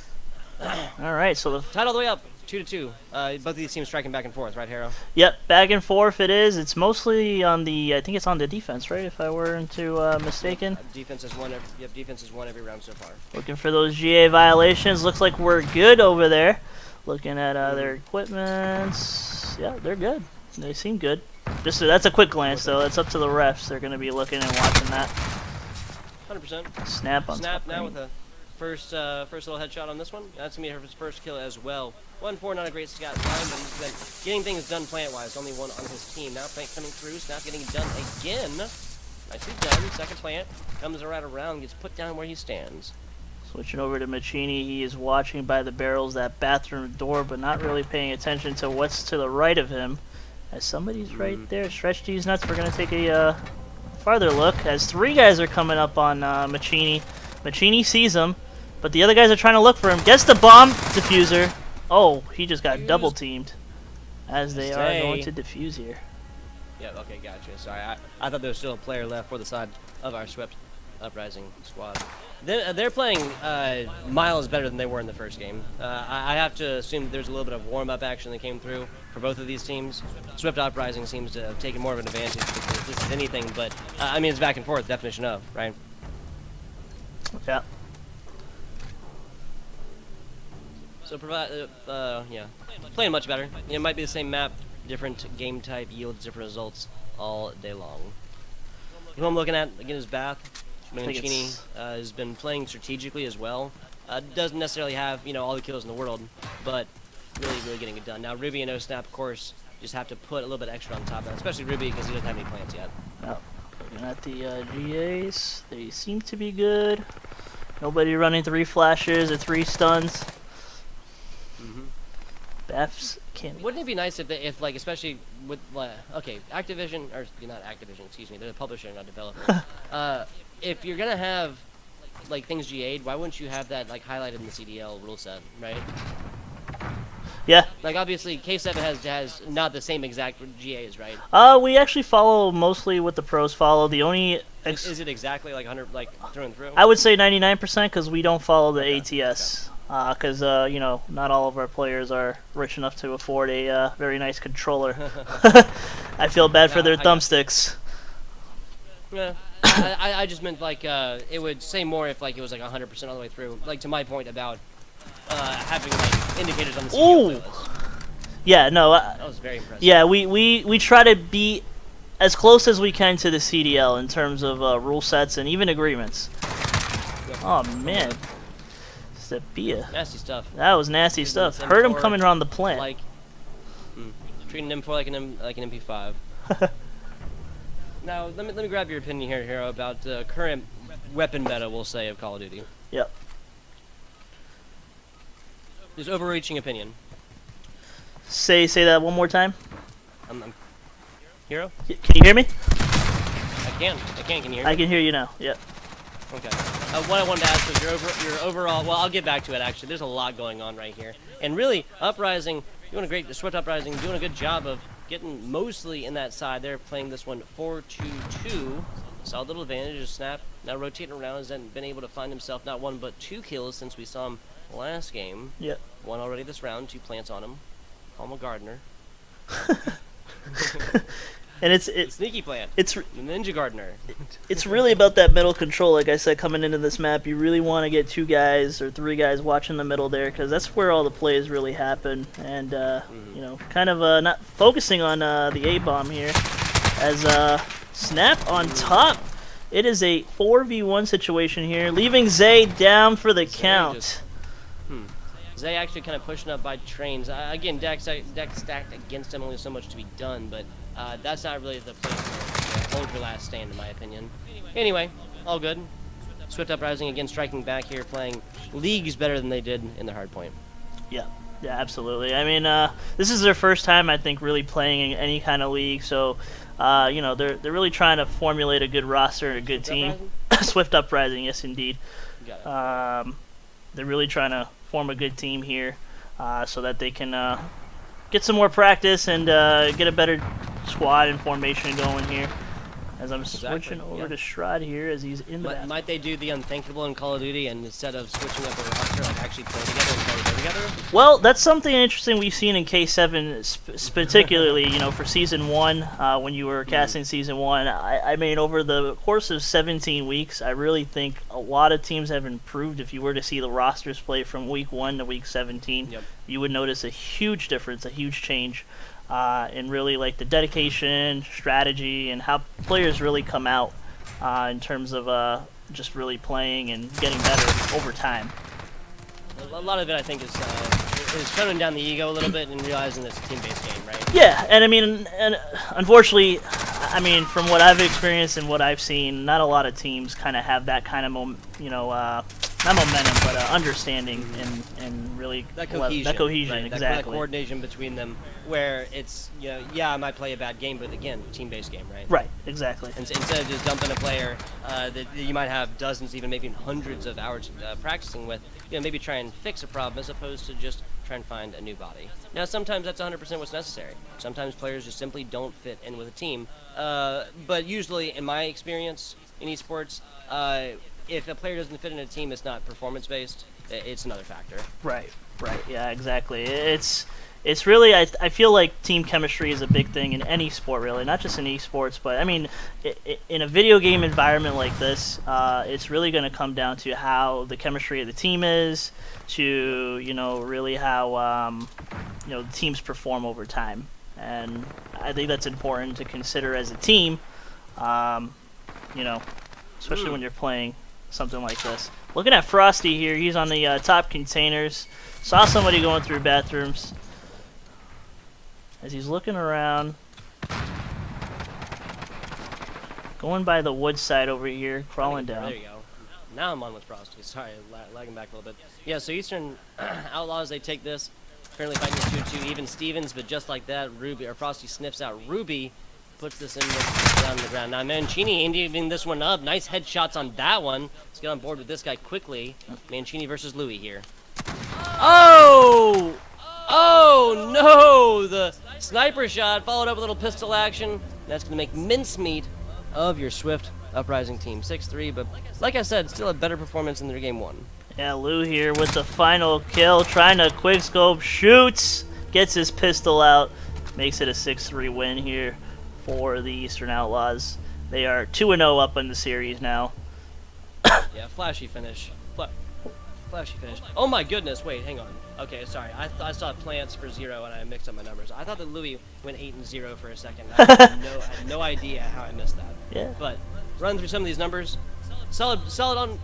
E: All right. So
F: tied all the way up, 2-2. Both of these teams striking back and forth, right, Harrow?
E: Yep, back and forth it is. It's mostly on the. I think it's on the defense, right? If I weren't mistaken.
F: Defense has won. Defense has won every round so far.
E: Looking for those GA violations. Looks like we're good over there. Looking at their equipments. Yeah, they're good. They seem good. That's a quick glance though. That's up to the refs. They're gonna be looking and watching that.
F: 100%.
E: Snap on
F: Snap
E: top,
F: now
E: right?
F: with a first little headshot on this one. That's gonna be his first kill as well. 1-4, not a great scat line, but he's been getting things done plant-wise. Only one on his team. Now plant coming through. Snap getting it done again. Nicely done. Second plant comes right around, gets put down where he stands.
E: Switching over to Machini, he is watching by the barrels that bathroom door, but not really paying attention to what's to the right of him. As somebody's right there, stretch these nuts. We're gonna take a farther look as 3 guys are coming up on Machini. Machini sees him, but the other guys are trying to look for him. Gets the bomb diffuser. Oh, he just got double teamed as they are going to defuse here.
F: Yeah, okay, gotcha. Sorry, I thought there was still a player left for the side of our Swift Uprising squad. They're playing miles better than they were in the first game. I have to assume there's a little bit of warm-up action that came through for both of these teams. Swift Uprising seems to have taken more of an advantage because this is anything but, I mean, it's back and forth, definition of, right?
E: Yeah.
F: So playing much better. It might be the same map, different game type, yields different results all day long. Who I'm looking at, again, is Bath. Mancini has been playing strategically as well. Doesn't necessarily have, all the kills in the world, but really getting it done. Now, Ruby and OSnap, of course, just have to put a little bit extra on top of that, especially Ruby because he doesn't have any plans yet.
E: Oh, looking at the GAs, they seem to be good. Nobody running 3 flashes or 3 stuns. Beth's can't.
F: Wouldn't it be nice if especially with Activision, or not Activision, excuse me, they're a publisher, not a developer. If you're gonna have like things GA'd, why wouldn't you have that like highlighted in the CDL rule set, right?
E: Yeah.
F: Like obviously K7 has not the same exact GAs, right?
E: We actually follow mostly what the pros follow. The only
F: Is it exactly like 100 like through and through?
E: I would say 99% because we don't follow the
F: Okay,
E: ATS. Because you know, not all of our players are rich enough to afford a very nice controller. I feel bad for their
F: I got
E: thumbsticks.
F: Yeah. I just meant like it would say more if like it was like 100% all the way through. Like to my point about having like indicators on the CDL
E: Ooh.
F: playlist.
E: Yeah, no.
F: That was very impressive.
E: Yeah, we try to be as close as we can to the CDL in terms of rule sets and even agreements.
F: Yep.
E: Oh man, Sabia.
F: Nasty stuff.
E: That was nasty
F: Using
E: stuff.
F: this
E: Heard him
F: M4
E: coming around the plant.
F: Like treating M4 like an MP5. Now let me grab your opinion here, Hero, about the current weapon meta, we'll say, of Call of Duty.
E: Yep.
F: Just overreaching opinion.
E: Say that one more time.
F: Hero?
E: Can you hear me?
F: I can. Can you hear me?
E: I can hear you now. Yep.
F: Okay. What I wanted to ask was your overall. Well, I'll get back to it. Actually, there's a lot going on right here, and really, Uprising doing a great. Swift Uprising doing a good job of getting mostly in that side. They're playing this one 4-2-2. Solid little advantage of Snap. Now rotating around, has been able to find himself not one but 2 kills since we saw him last game.
E: Yep.
F: 1 already this round. 2 plants on him. Call him a gardener.
E: And it's
F: Sneaky plant.
E: it's
F: The ninja gardener.
E: it's really about that middle control. Like I said, coming into this map, you really want to get 2 guys or 3 guys watching the middle there, because that's where all the plays really happen. And you know, kind of not focusing on the A bomb here, as Snap on top. It is a 4v1 situation here, leaving Zay down for the count.
F: Zay actually kind of pushing up by trains. Again, deck stacked against him, only so much to be done, but that's not really the place to hold your last stand, in my opinion. Anyway, all good. Swift Uprising again striking back here, playing leagues better than they did in the Hardpoint.
E: Yeah, absolutely. I mean, this is their first time, I think, really playing in any kind of league, so you know, they're really trying to formulate a good roster and a good team. Swift Uprising, yes, indeed.
F: Got it.
E: They're really trying to form a good team here, so that they can get some more practice and get a better squad and formation going here. As I'm switching over to Shrod here as he's in the back.
F: Might they do the unthinkable in Call of Duty, and instead of switching up a roster, like actually play together and play together?
E: Well, that's something interesting we've seen in K7, particularly, you know, for Season 1, when you were casting Season 1. I mean, over the course of 17 weeks, I really think a lot of teams have improved. If you were to see the rosters play from Week 1 to Week 17,
F: Yep.
E: you would notice a huge difference, a huge change in really, like, the dedication, strategy, and how players really come out in terms of just really playing and getting better over time.
F: A lot of it, I think, is toning down the ego a little bit and realizing it's a team-based game, right?
E: Yeah, and I mean, and unfortunately, I mean, from what I've experienced and what I've seen, not a lot of teams kind of have that kind of, not momentum, but understanding and really
F: That cohesion.
E: That cohesion,
F: right?
E: exactly.
F: That coordination between them, where it's, you know, yeah, I might play a bad game, but again, team-based game, right?
E: Right, exactly.
F: And instead of just dumping a player that you might have dozens, even maybe hundreds of hours practicing with, you know, maybe try and fix a problem as opposed to just try and find a new body. Now, sometimes that's 100% what's necessary. Sometimes players just simply don't fit in with a team. But usually, in my experience in esports, if a player doesn't fit in a team, it's not performance-based. It's another factor.
E: Right, yeah, exactly. It's really, I feel like team chemistry is a big thing in any sport, really, not just in esports, but I mean, in a video game environment like this, it's really going to come down to how the chemistry of the team is, to, you know, really how, you know, the teams perform over time. And I think that's important to consider as a team, you know, especially when you're playing something like this. Looking at Frosty here, he's on the top containers. Saw somebody going through bathrooms. As he's looking around, going by the wood side over here, crawling down.
F: There you go. Now I'm on with Frosty. Sorry, lagging back a little bit. Yeah, so Eastern Outlaws, they take this. Currently fighting 2-2, even Stevens, but just like that, Frosty sniffs out Ruby, puts this in down the ground. Now Mancini ending this one up. Nice headshots on that one. Let's get on board with this guy quickly. Mancini versus Louis here. Oh! Oh no! The sniper shot followed up with a little pistol action. That's going to make mincemeat of your Swift Uprising team. 6-3, but like I said, still a better performance in their game 1.
E: Yeah, Lou here with the final kill, trying to quickscope, shoots, gets his pistol out, makes it a 6-3 win here for the Eastern Outlaws. They are 2-0 up in the series now.
F: Yeah, flashy finish. Flashy finish. Oh my goodness, wait, hang on. Okay, sorry. I saw plants for 0 and I mixed up my numbers. I thought that Louis went 8-0 for a second. I had no idea how I missed that.
E: Yeah.
F: But run through some of these numbers. Solid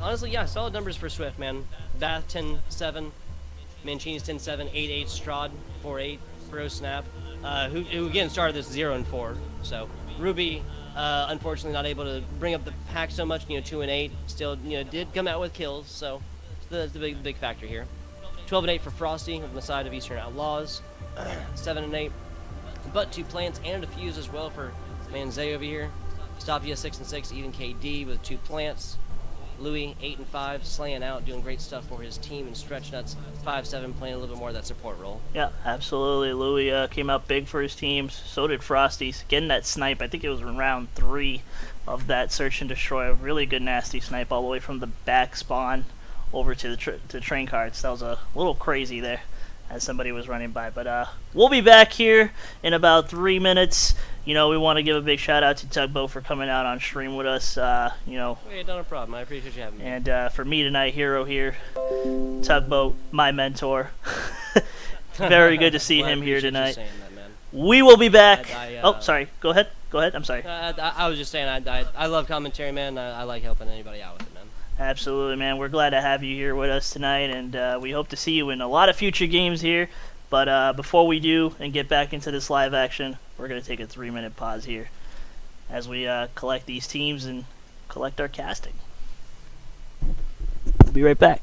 F: honestly, yeah, solid numbers for Swift, man. Bath 10-7, Mancini's 10-7, 8-8, Strahd 4-8, Bro Snap, who again started this 0-4. So Ruby, unfortunately not able to bring up the pack so much, 2-8, still, did come out with kills, so that's the big factor here. 12-8 for Frosty on the side of Eastern Outlaws, 7-8, but 2 plants and a defuse as well for Manze over here. Stavia 6-6, even KD with 2 plants. Louis 8-5, slaying out, doing great stuff for his team, and Stretch Nuts 5-7, playing a little bit more of that support role.
E: Yeah, absolutely. Louis came out big for his team. So did Frosty. Getting that snipe, I think it was in round 3 of that search and destroy. A really good nasty snipe all the way from the back spawn over to the train carts. That was a little crazy there as somebody was running by. But we'll be back here in about 3 minutes. We want to give a big shout out to Tugboat for coming out on stream with us.
F: Hey, not a problem. I appreciate you having me.
E: And for me tonight, Hero here, Tugboat, my mentor. Very good to see him here tonight.
F: Saying that, man.
E: We will be back. Oh, sorry. Go ahead. I'm sorry.
F: I was just saying, I love commentary, man. I like helping anybody out with it, man.
E: Absolutely, man. We're glad to have you here with us tonight, and we hope to see you in a lot of future games here. But before we do and get back into this live action, we're going to take a 3-minute pause here as we collect these teams and collect our casting. We'll be right back.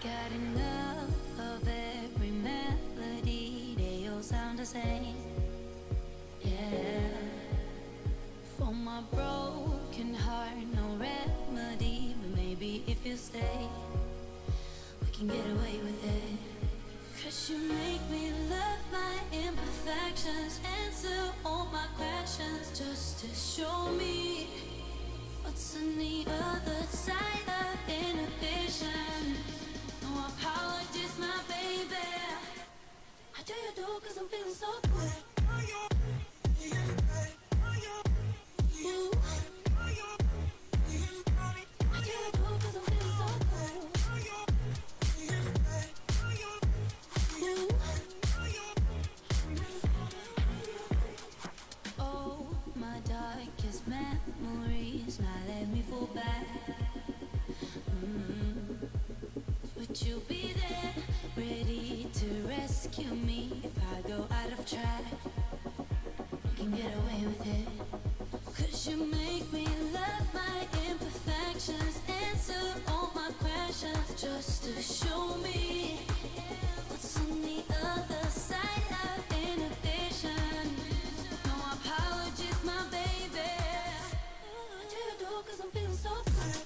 B: Got enough of every melody, they all sound the same. Yeah. For my broken heart, no remedy. But maybe if you stay, we can get away with it. 'Cause you make me love my imperfections, answer all my questions, just to show me what's on the other side of inhibition. No apologies, my baby. I do you do 'cause I'm feeling so good. Ooh. I do you do 'cause I'm feeling so good. Ooh. Oh, my darkest memories, now let me fall back. Would you be there, ready to rescue me if I go out of track? We can get away with it. 'Cause you make me love my imperfections, answer all my questions, just to show me what's on the other side of inhibition. No apologies, my baby. I do you do 'cause I'm feeling so good.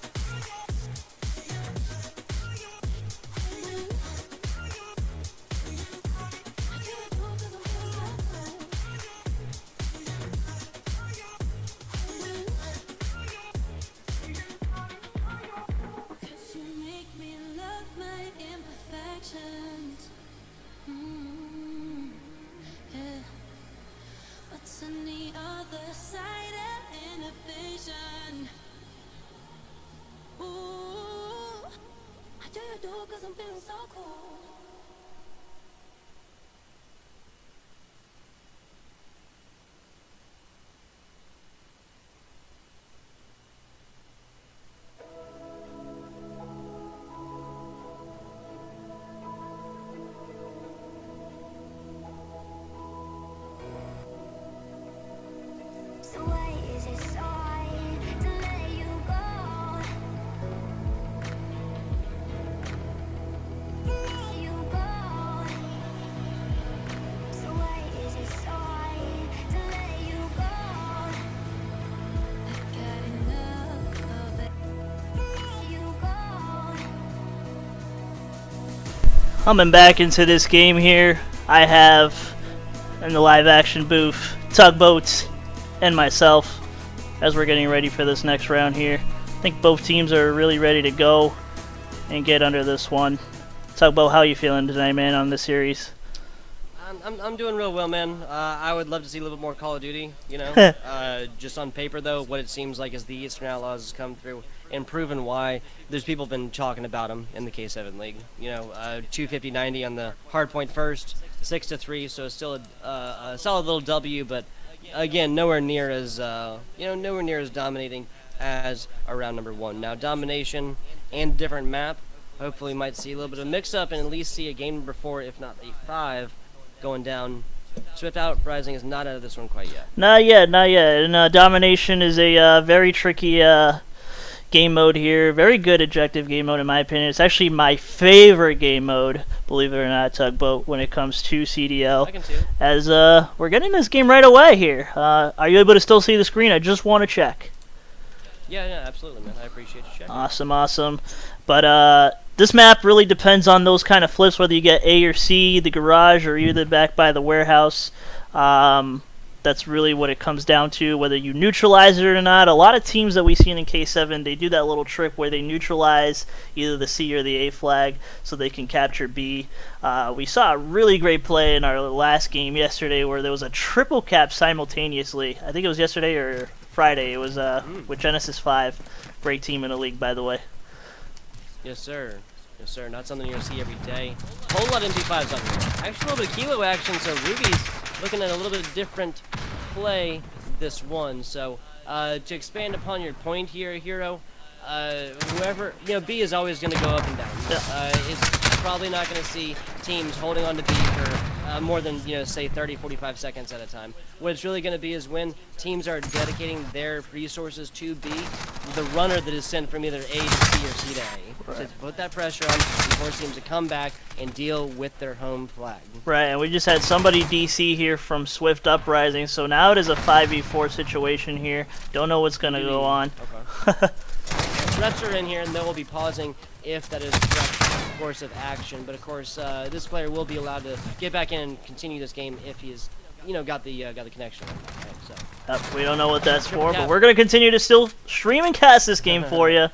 B: Yeah. What's on the other side of inhibition? Ooh, I do you do 'cause I'm feeling so cool.
E: Coming back into this game here, I have in the live action booth Tugboats and myself as we're getting ready for this next round here. I think both teams are really ready to go and get under this one. Tugboat, how you feeling tonight, man, on this series?
F: I'm doing real well, man. I would love to see a little bit more Call of Duty, you know. Just on paper, though, what it seems like is the Eastern Outlaws has come through and proven why. There's people been talking about them in the K7 League. You know, 250-90 on the Hardpoint first, 6-3, so it's still a solid little W, but again, nowhere near as nowhere near as dominating as around number 1. Now, Domination and different map. Hopefully, might see a little bit of mix-up and at least see a game number 4, if not a 5. Going down. Swift Uprising is not out of this one quite yet.
E: Not yet. And Domination is a very tricky game mode here. Very good objective game mode in my opinion. It's actually my favorite game mode, believe it or not, Tugboat, when it comes to CDL.
F: I can too.
E: As we're getting this game right away here. Are you able to still see the screen? I just want to check.
F: Yeah, absolutely, man. I appreciate you checking.
E: Awesome. But this map really depends on those kind of flips, whether you get A or C, the garage, or either back by the warehouse. That's really what it comes down to, whether you neutralize it or not. A lot of teams that we've seen in K7, they do that little trick where they neutralize either the C or the A flag so they can capture B. We saw a really great play in our last game yesterday where there was a triple cap simultaneously. I think it was yesterday or Friday. It was with Genesis 5. Great team in the league, by the way.
F: Yes, sir. Not something you're going to see every day. Whole lot of MP5s up here. Actually, a little bit of kilo action, so Ruby's looking at a little bit different play this one. So, to expand upon your point here, Hero, whoever, B is always going to go up and down. It's probably not going to see teams holding on to B for more than, say 30, 45 seconds at a time. What it's really going to be is when teams are dedicating their resources to B, the runner that is sent from either A to C or C to A. Right. To put that pressure on and force teams to come back and deal with their home flag. Right,
E: and we just had somebody DC here from Swift Uprising, so now it is a 5v4 situation here. Don't know what's going to go on.
F: Okay. Threats are in here, and they will be pausing if that is the correct course of action. But of course, this player will be allowed to get back in and continue this game if he is, got the connection. Right, so.
E: We don't know what that's for, but we're going to continue to still stream and cast this game for you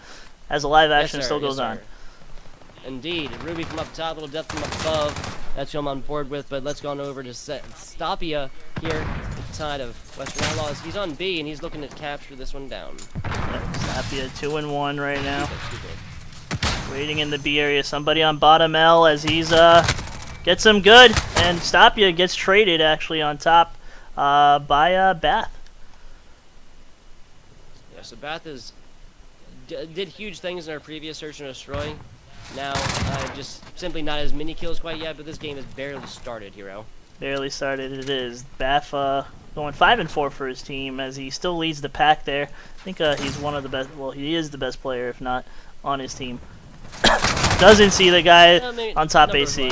E: as the live action still goes on.
F: Indeed, Ruby from up top, a little depth from up above. That's who I'm on board with. But let's go on over to Stapia here at the side of Western Outlaws. He's on B and he's looking to capture this one down.
E: Yeah, Stapia 2-1 right now. Waiting in the B area. Somebody on bottom L as he's gets him good, and Stapia gets traded actually on top by Bath.
F: Yeah, so Bath did huge things in our previous Search and Destroy. Now, just simply not as many kills quite yet, but this game has barely started, Hero.
E: Barely started, it is. Bath going 5-4 for his team as he still leads the pack there. I think he's one of the best, well, he is the best player, if not, on his team. Doesn't see the guy on top AC.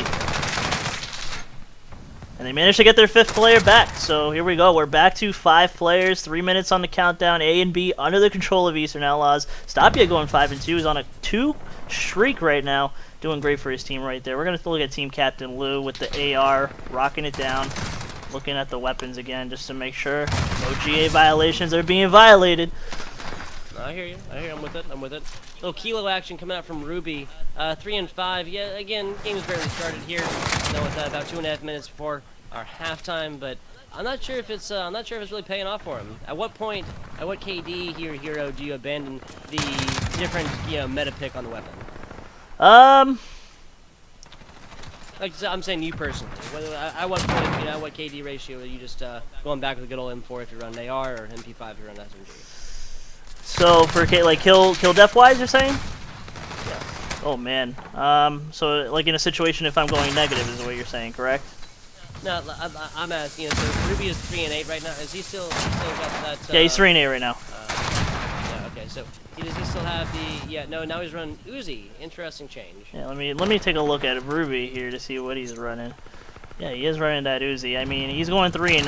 E: And they managed to get their 5th player back. So here we go. We're back to 5 players. 3 minutes on the countdown. A and B under the control of Eastern Outlaws. Stapia going 5-2. He's on a 2 streak right now. Doing great for his team right there. We're going to look at Team Captain Lou with the AR. Rocking it down. Looking at the weapons again just to make sure no GA violations are being violated.
F: I hear you. I'm with it. Little kilo action coming out from Ruby. 3-5. Yeah, again, game's barely started here. With about 2.5 minutes before our halftime, but I'm not sure if it's really paying off for him. At what point, at what KD here, Hero, do you abandon the different meta pick on the weapon? Like I'm saying, you personally. At what point, at what KD ratio are you just going back with a good old M4 if you run AR or MP5 if you run SMG?
E: So for kill death wise, you're saying? Yeah. Oh man. So like in a situation if I'm going negative is what you're saying, correct?
F: No, I'm asking. So Ruby is 3-8 right now. Is he still got that?
E: Yeah, he's 3-8 right now.
F: Yeah. Okay. So does he still have the? Yeah. No. Now he's running Uzi. Interesting change.
E: Yeah. Let me take a look at Ruby here to see what he's running. Yeah, he is running that Uzi. I mean, he's going 3-9.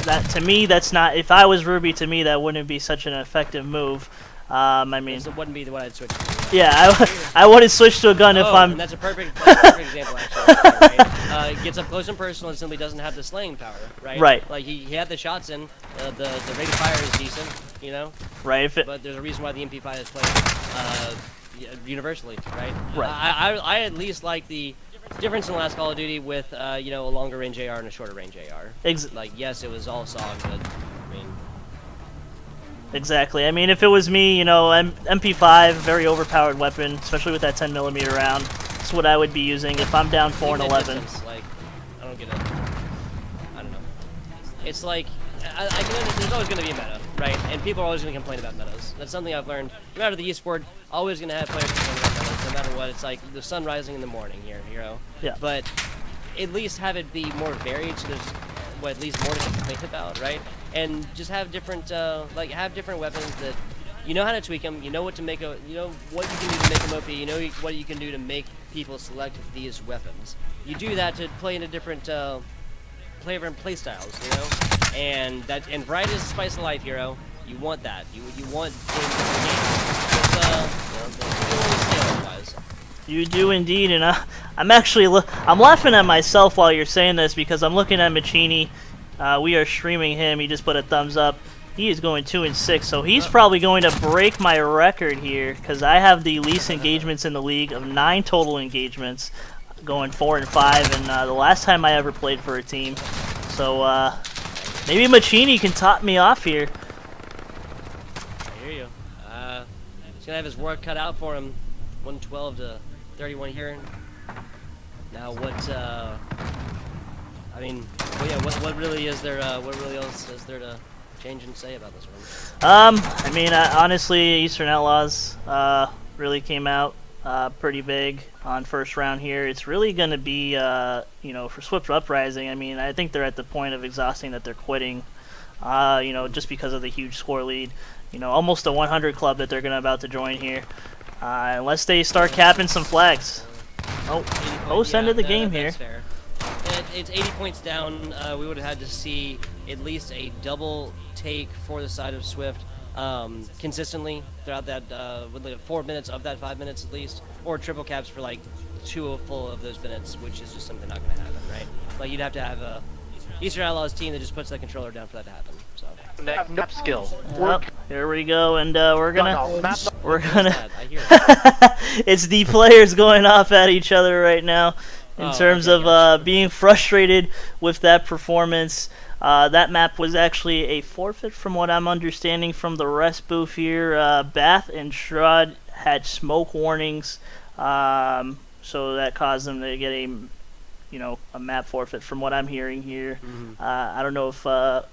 E: That to me, that's not. If I was Ruby, to me, that wouldn't be such an effective move. I mean,
F: it wouldn't be the one I'd switch to.
E: I wouldn't switch to a gun if I'm.
F: And that's a perfect example, actually. Right? Gets up close and personal and simply doesn't have the slaying power, right?
E: Right.
F: Like, he had the shots in, the rate of fire is decent, you know?
E: Right.
F: But there's a reason why the MP5 is played universally, right?
E: Right.
F: I at least like the difference in last Call of Duty with, a longer range AR and a shorter range AR. Like, yes, it was all SOG, but, I mean...
E: Exactly. I mean, if it was me, MP5, very overpowered weapon, especially with that 10mm round. That's what I would be using if I'm down 4 and 11.
F: Like, I don't get it. I don't know. It's like, I can understand, there's always going to be a meta, right? And people are always going to complain about metas. That's something I've learned. No matter the esport, always going to have players complaining about metas, no matter what. It's like the sun rising in the morning here,
E: Yeah.
F: But at least have it be more varied, so there's at least more to complain about, right? And just have different, have different weapons that you know how to tweak them. You know what to make you know what you can do to make them OP. You know what you can do to make people select these weapons. You do that to play in a different, play styles, And variety is the spice of life, hero. You want that. You want games.
E: You do indeed, and I'm actually I'm laughing at myself while you're saying this because I'm looking at Machini. We are streaming him. He just put a thumbs up. He is going 2-6, so he's probably going to break my record here because I have the least engagements in the league of 9 total engagements, going 4 and 5, and the last time I ever played for a team. So maybe Machini can top me off here.
F: I hear you. He's gonna have his work cut out for him. 112 to 31 here. Now what? I mean, what really is there? What really else is there to change and say about this one?
E: I mean, honestly, Eastern Outlaws really came out pretty big on first round here. It's really going to be, for Swift Uprising. I mean, I think they're at the point of exhausting that they're quitting. Just because of the huge score lead. Almost a 100 club that they're about to join here. Unless they start capping some flags. Oh, post end of the game here.
F: Fair. It's 80 points down. We would have had to see at least a double take for the side of Swift consistently throughout that, with like 4 minutes of that 5 minutes at least, or triple caps for like 2 full of those minutes, which is just something not going to happen, right? Like you'd have to have a Eastern Outlaws team that just puts that controller down for that to happen. So.
C: Map skill.
E: Yep, here we go, and we're gonna.
F: I hear
E: It's the players going off at each other right now, in terms of being frustrated with that performance. That map was actually a forfeit, from what I'm understanding from the rest booth here. Bath and Shrud had smoke warnings, so that caused them to get a map forfeit from what I'm hearing here. I don't know if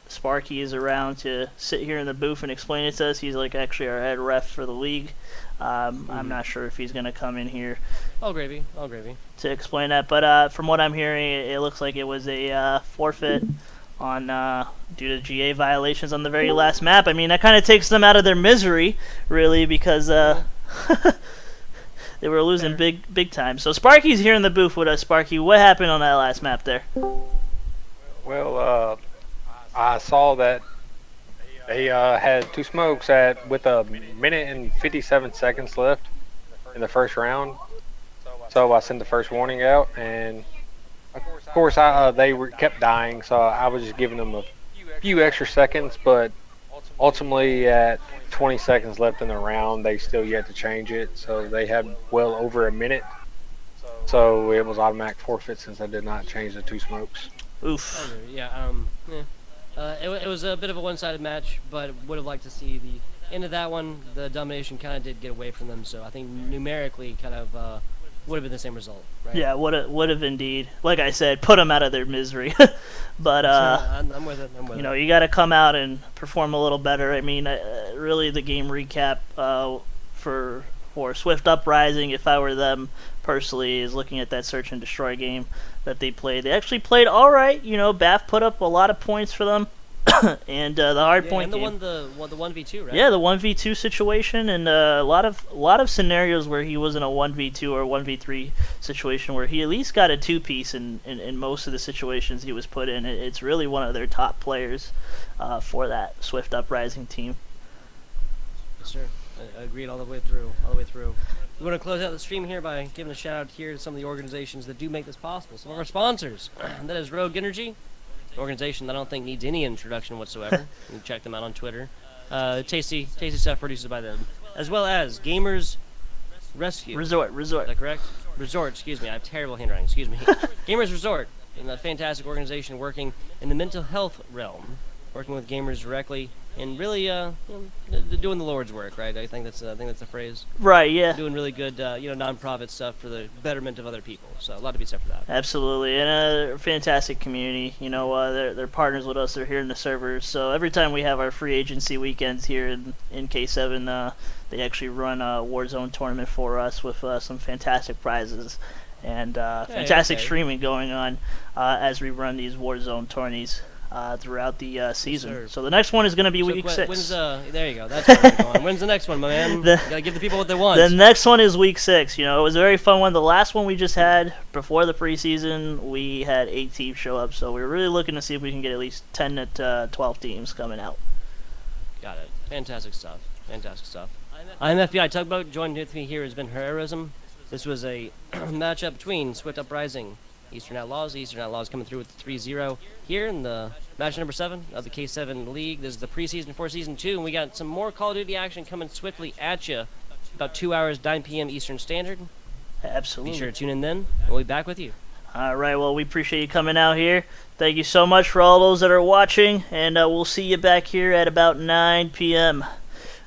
E: Sparky is around to sit here in the booth and explain it to us. He's like actually our head ref for the league. I'm not sure if he's going to come in here.
F: All gravy.
E: To explain that, but from what I'm hearing, it looks like it was a forfeit on due to GA violations on the very last map. I mean, that kind of takes them out of their misery, really, because they were losing big time. So Sparky's here in the booth with us. Sparky, what happened on that last map there?
G: Well, I saw that they had 2 smokes with a minute and 57 seconds left in the first round. So I sent the first warning out, and of course they kept dying. So I was just giving them a few extra seconds, but ultimately at 20 seconds left in the round, they still yet to change it. So they had well over a minute. So it was automatic forfeit since I did not change the 2 smokes.
E: Oof.
F: It was a bit of a one-sided match, but would have liked to see the end of that one. The Domination kind of did get away from them, so I think numerically kind of would have been the same result, right?
E: Yeah, would have indeed. Like I said, put them out of their misery. But
F: I'm with it.
E: You got to come out and perform a little better. I mean, really, the game recap for Swift Uprising, if I were them personally, is looking at that search and destroy game that they played. They actually played all right. Bath put up a lot of points for them. And the Hardpoint game.
F: The 1v2, right?
E: Yeah, the 1v2 situation, and a lot of scenarios where he was in a 1v2 or 1v3 situation where he at least got a 2-piece in most of the situations he was put in. It's really one of their top players for that Swift Uprising team.
F: Yes, sir. I agreed all the way through. We want to close out the stream here by giving a shout out here to some of the organizations that do make this possible. Some of our sponsors. That is Rogue Energy, an organization that I don't think needs any introduction whatsoever. You can check them out on Twitter. Tasty stuff produced by them. As well as Gamers Rescue.
E: Resort.
F: Is that correct? Resort, excuse me. I have terrible handwriting. Excuse me. Gamers Resort, a fantastic organization working in the mental health realm, working with gamers directly, and really, doing the Lord's work, right? I think that's the phrase.
E: Right, yeah.
F: Doing really good, nonprofit stuff for the betterment of other people. So a lot to be said for that.
E: Absolutely, and a fantastic community. You know, they're partners with us. They're here in the servers. So every time we have our free agency weekends here in K7, they actually run a Warzone tournament for us with some fantastic prizes and fantastic streaming going on as we run these Warzone tourneys throughout the season.
F: Sir.
E: So the next one is going to be week 6.
F: When's there you go. That's where we're going. When's the next one, my man? Gotta give the people what they want.
E: The next one is week 6. You know, it was a very fun one. The last one we just had before the preseason, we had 8 teams show up. So we're really looking to see if we can get at least 10 to 12 teams coming out.
F: Got it. Fantastic stuff. I'm FBI Tugboat. Joined with me here has been Heroism. This was a matchup between Swift Uprising, Eastern Outlaws. Eastern Outlaws coming through with 3-0 here in the match number 7 of the K7 League. This is the preseason for Season 2, and we got some more Call of Duty action coming swiftly at you. About 2 hours, 9 p.m. Eastern Standard.
E: Absolutely.
F: Be sure to tune in then, and we'll be back with you.
E: All right, well, we appreciate you coming out here. Thank you so much for all those that are watching, and we'll see you back here at about 9 p.m.